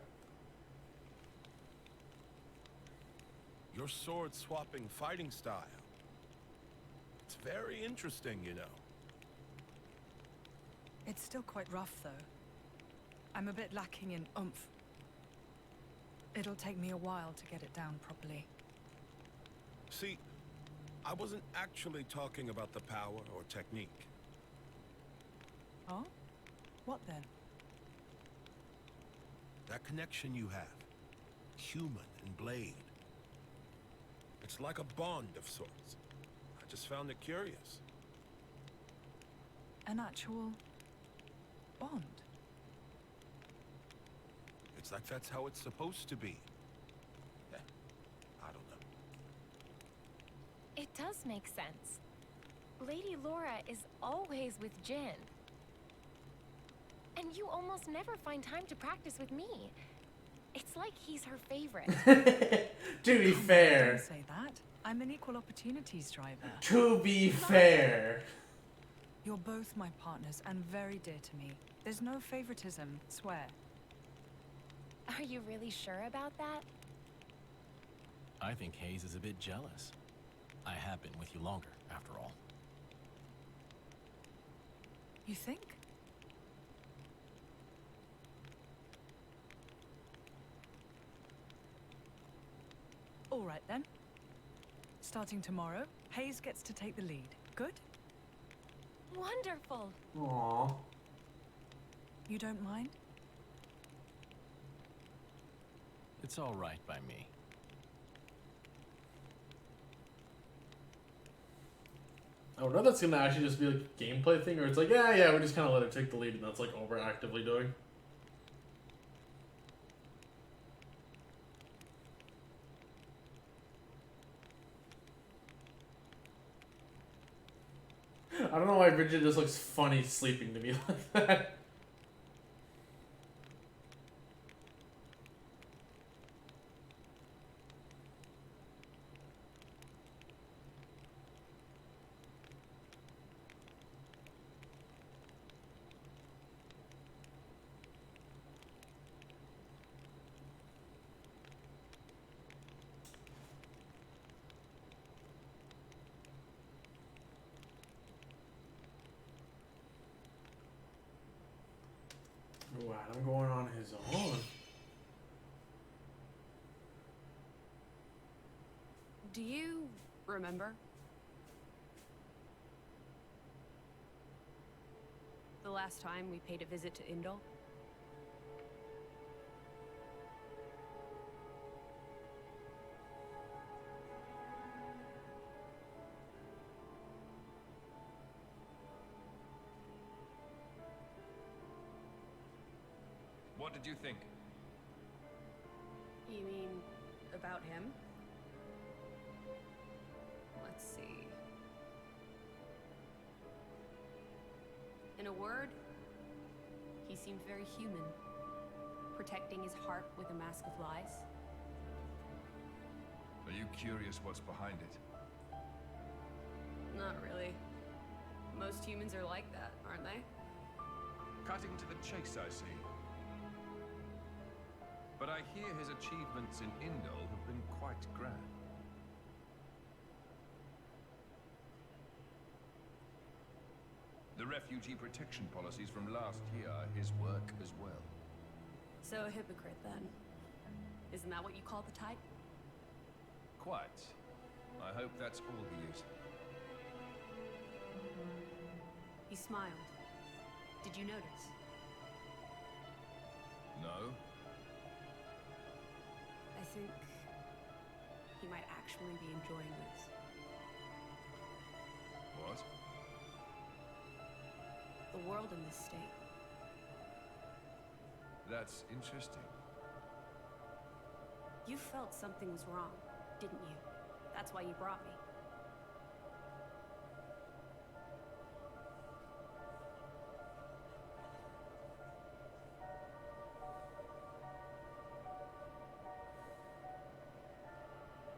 Your sword-swapping fighting style. It's very interesting, you know. It's still quite rough, though. I'm a bit lacking in oomph. It'll take me a while to get it down properly. See, I wasn't actually talking about the power or technique. Oh? What then? That connection you have. Human and blade. It's like a bond of sorts. I just found it curious. An actual bond? It's like that's how it's supposed to be. Eh, I don't know. It does make sense. Lady Laura is always with Jin. And you almost never find time to practice with me. It's like he's her favorite. To be fair. Don't say that. I'm an equal opportunities driver. To be fair. You're both my partners and very dear to me. There's no favoritism, swear. Are you really sure about that? I think Hayes is a bit jealous. I have been with you longer, after all. You think? All right then. Starting tomorrow, Hayes gets to take the lead. Good? Wonderful. Aww. You don't mind? It's all right by me. I don't know if that's gonna actually just be like a gameplay thing, or it's like, yeah, we just kind of let her take the lead, and that's like all we're actively doing. I don't know why Bridget just looks funny sleeping to me like that. Ooh, Adam going on his own. Do you remember? The last time we paid a visit to Indal? What did you think? You mean about him? Let's see. In a word, he seemed very human, protecting his heart with a mask of lies. Are you curious what's behind it? Not really. Most humans are like that, aren't they? Cutting to the chase, I see. But I hear his achievements in Indal have been quite grand. The refugee protection policies from last year are his work as well. So a hypocrite, then. Isn't that what you call the type? Quite. I hope that's all he is. He smiled. Did you notice? No? I think he might actually be enjoying this. What? The world in this state. That's interesting. You felt something was wrong, didn't you? That's why you brought me.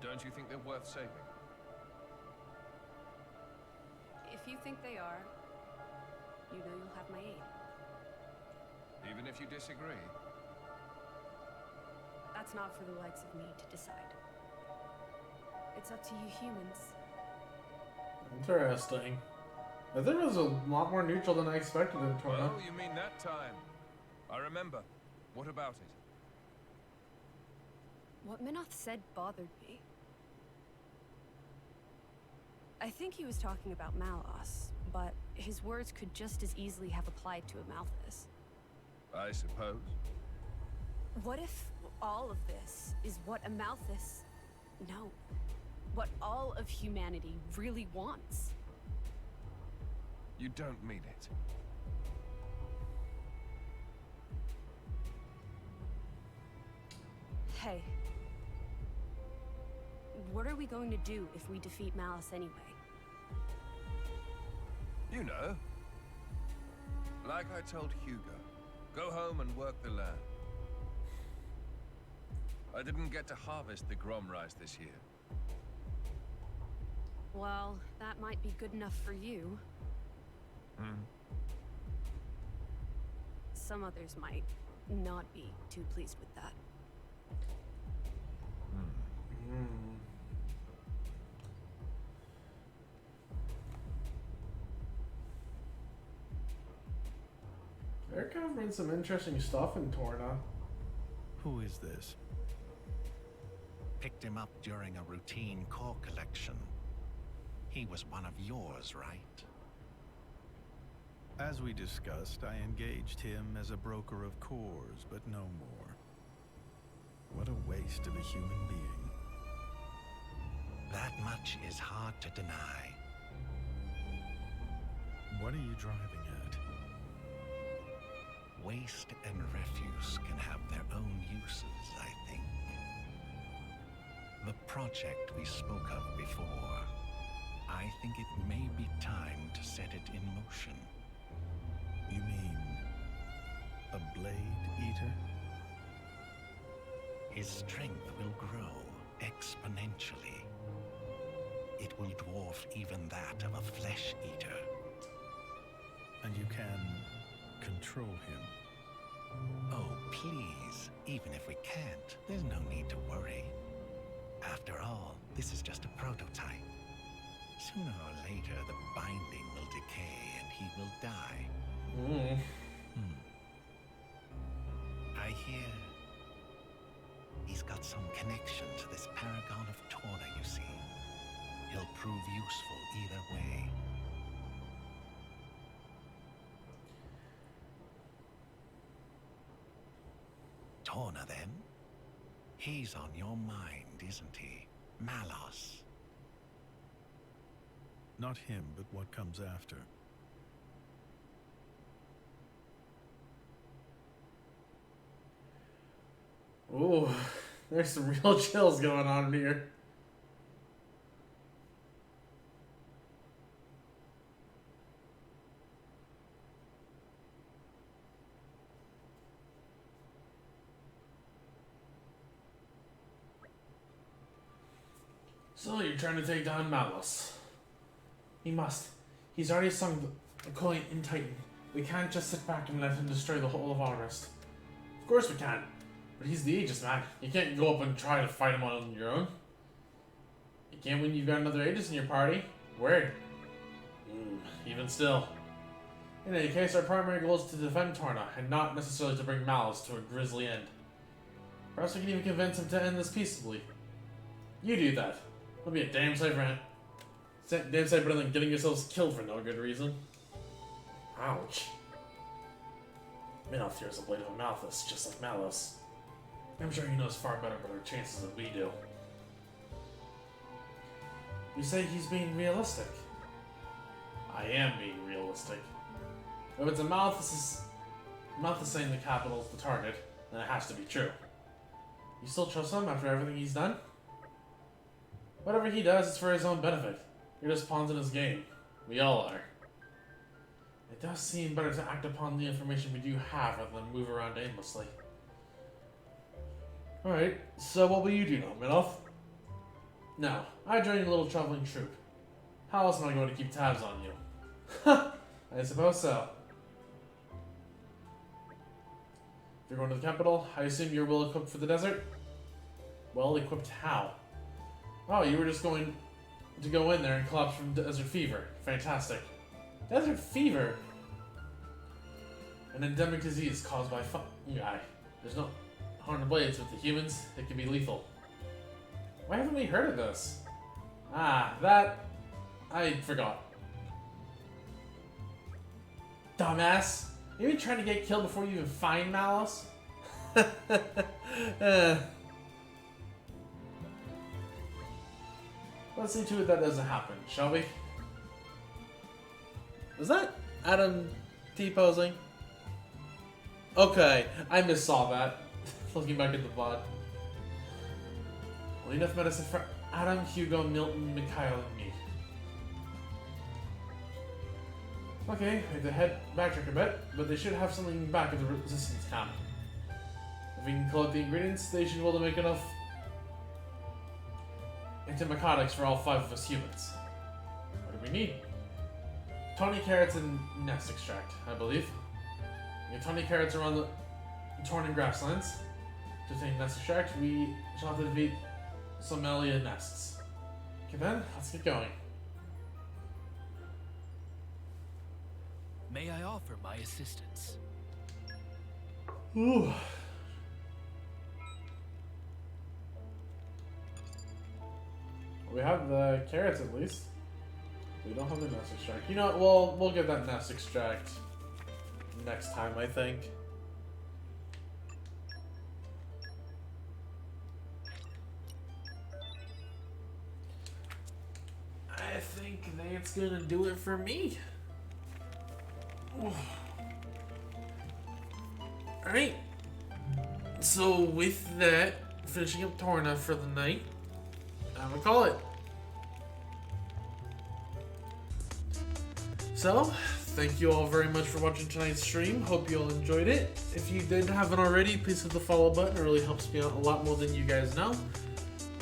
Don't you think they're worth saving? If you think they are, you know you'll have my aid. Even if you disagree? That's not for the likes of me to decide. It's up to you humans. Interesting. I think it was a lot more neutral than I expected in Torna. Oh, you mean that time? I remember. What about it? What Minoth said bothered me. I think he was talking about Malos, but his words could just as easily have applied to Amalthus. I suppose. What if all of this is what Amalthus... No. What all of humanity really wants? You don't mean it. Hey. What are we going to do if we defeat Malice anyway? You know. Like I told Hugo, go home and work the land. I didn't get to harvest the Grom rice this year. Well, that might be good enough for you. Some others might not be too pleased with that. They're covering some interesting stuff in Torna. Who is this? Picked him up during a routine core collection. He was one of yours, right? As we discussed, I engaged him as a broker of cores, but no more. What a waste of a human being. That much is hard to deny. What are you driving at? Waste and refuse can have their own uses, I think. The project we spoke of before, I think it may be time to set it in motion. You mean a blade eater? His strength will grow exponentially. It will dwarf even that of a flesh eater. And you can control him? Oh, please. Even if we can't, there's no need to worry. After all, this is just a prototype. Sooner or later, the binding will decay and he will die. I hear he's got some connection to this paragon of Torna, you see. He'll prove useful either way. Torna, then? He's on your mind, isn't he? Malos. Not him, but what comes after. Ooh, there's some real chills going on here. So you're trying to take down Malos. He must. He's already sung the coin in Titan. We can't just sit back and let him destroy the whole of August. Of course we can. But he's the Aegis, man. You can't go up and try to fight him on your own. You can't when you've got another Aegis in your party. Word. Even still. In any case, our primary goal is to defend Torna, and not necessarily to bring Malos to a grisly end. Perhaps we can even convince him to end this peaceably. You do that. It'll be a damn sight for him. Damn sight better than getting yourselves killed for no good reason. Ouch. Minoth fears the blade of Amalthus, just like Malos. I'm sure he knows far better about our chances than we do. You say he's being realistic. I am being realistic. If it's Amalthus' I'm not the saying the capital's the target, then it has to be true. You still trust him after everything he's done? Whatever he does, it's for his own benefit. You're just pawns in his game. We all are. It does seem better to act upon the information we do have rather than move around aimlessly. Alright, so what will you do now, Minoth? No, I joined a little traveling troupe. How else am I going to keep tabs on you? I suppose so. If you're going to the capital, I assume you're well equipped for the desert? Well equipped how? Oh, you were just going to go in there and collapse from desert fever. Fantastic. Desert fever? An endemic disease caused by fungi. There's no harm to blades with the humans. It can be lethal. Why haven't we heard of this? Ah, that... I forgot. Dumbass. You been trying to get killed before you even find Malice? Let's see to it that doesn't happen, shall we? Was that Adam T-posing? Okay, I missaw that. Looking back at the VOD. Well, enough medicine for Adam, Hugo, Milton, Mikhail, and me. Okay, we have to head backtrack a bit, but they should have something back at the resistance camp. If we can collect the ingredients, they should be able to make enough antimycotics for all 5 of us humans. What do we need? Tawny carrots and nest extract, I believe. The tawny carrots are on the Torna grasslands. To obtain nest extract, we shall have to defeat Somalia nests. Okay then, let's get going. May I offer my assistance? Ooh. We have the carrots at least. We don't have the nest extract. You know what, we'll get that nest extract next time, I think. I think that's gonna do it for me. Alright. So with that, finishing up Torna for the night, I'm gonna call it. So, thank you all very much for watching tonight's stream. Hope you all enjoyed it. If you didn't haven't already, please hit the follow button. It really helps me out a lot more than you guys know.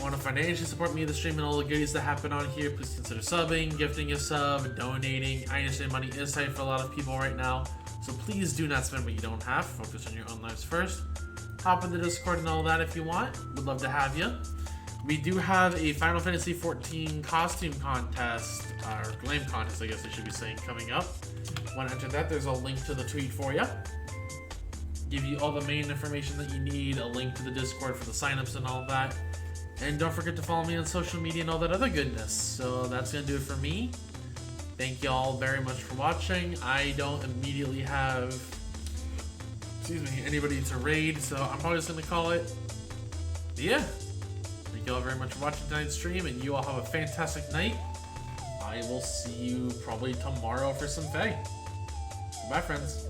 Want to financially support me in the stream and all the goodies that happen on here, please consider subbing, gifting a sub, donating. I understand money is tight for a lot of people right now, so please do not spend what you don't have. Focus on your own lives first. Hop in the Discord and all that if you want. Would love to have you. We do have a Final Fantasy XIV costume contest, or Glam contest I guess I should be saying, coming up. Want to enter that, there's a link to the tweet for you. Give you all the main information that you need, a link to the Discord for the signups and all that. And don't forget to follow me on social media and all that other goodness. So that's going to do it for me. Thank you all very much for watching. I don't immediately have, anybody to raid, so I'm probably just going to call it. But yeah. Thank you all very much for watching tonight's stream, and you all have a fantastic night. I will see you probably tomorrow for some Fae. Goodbye, friends.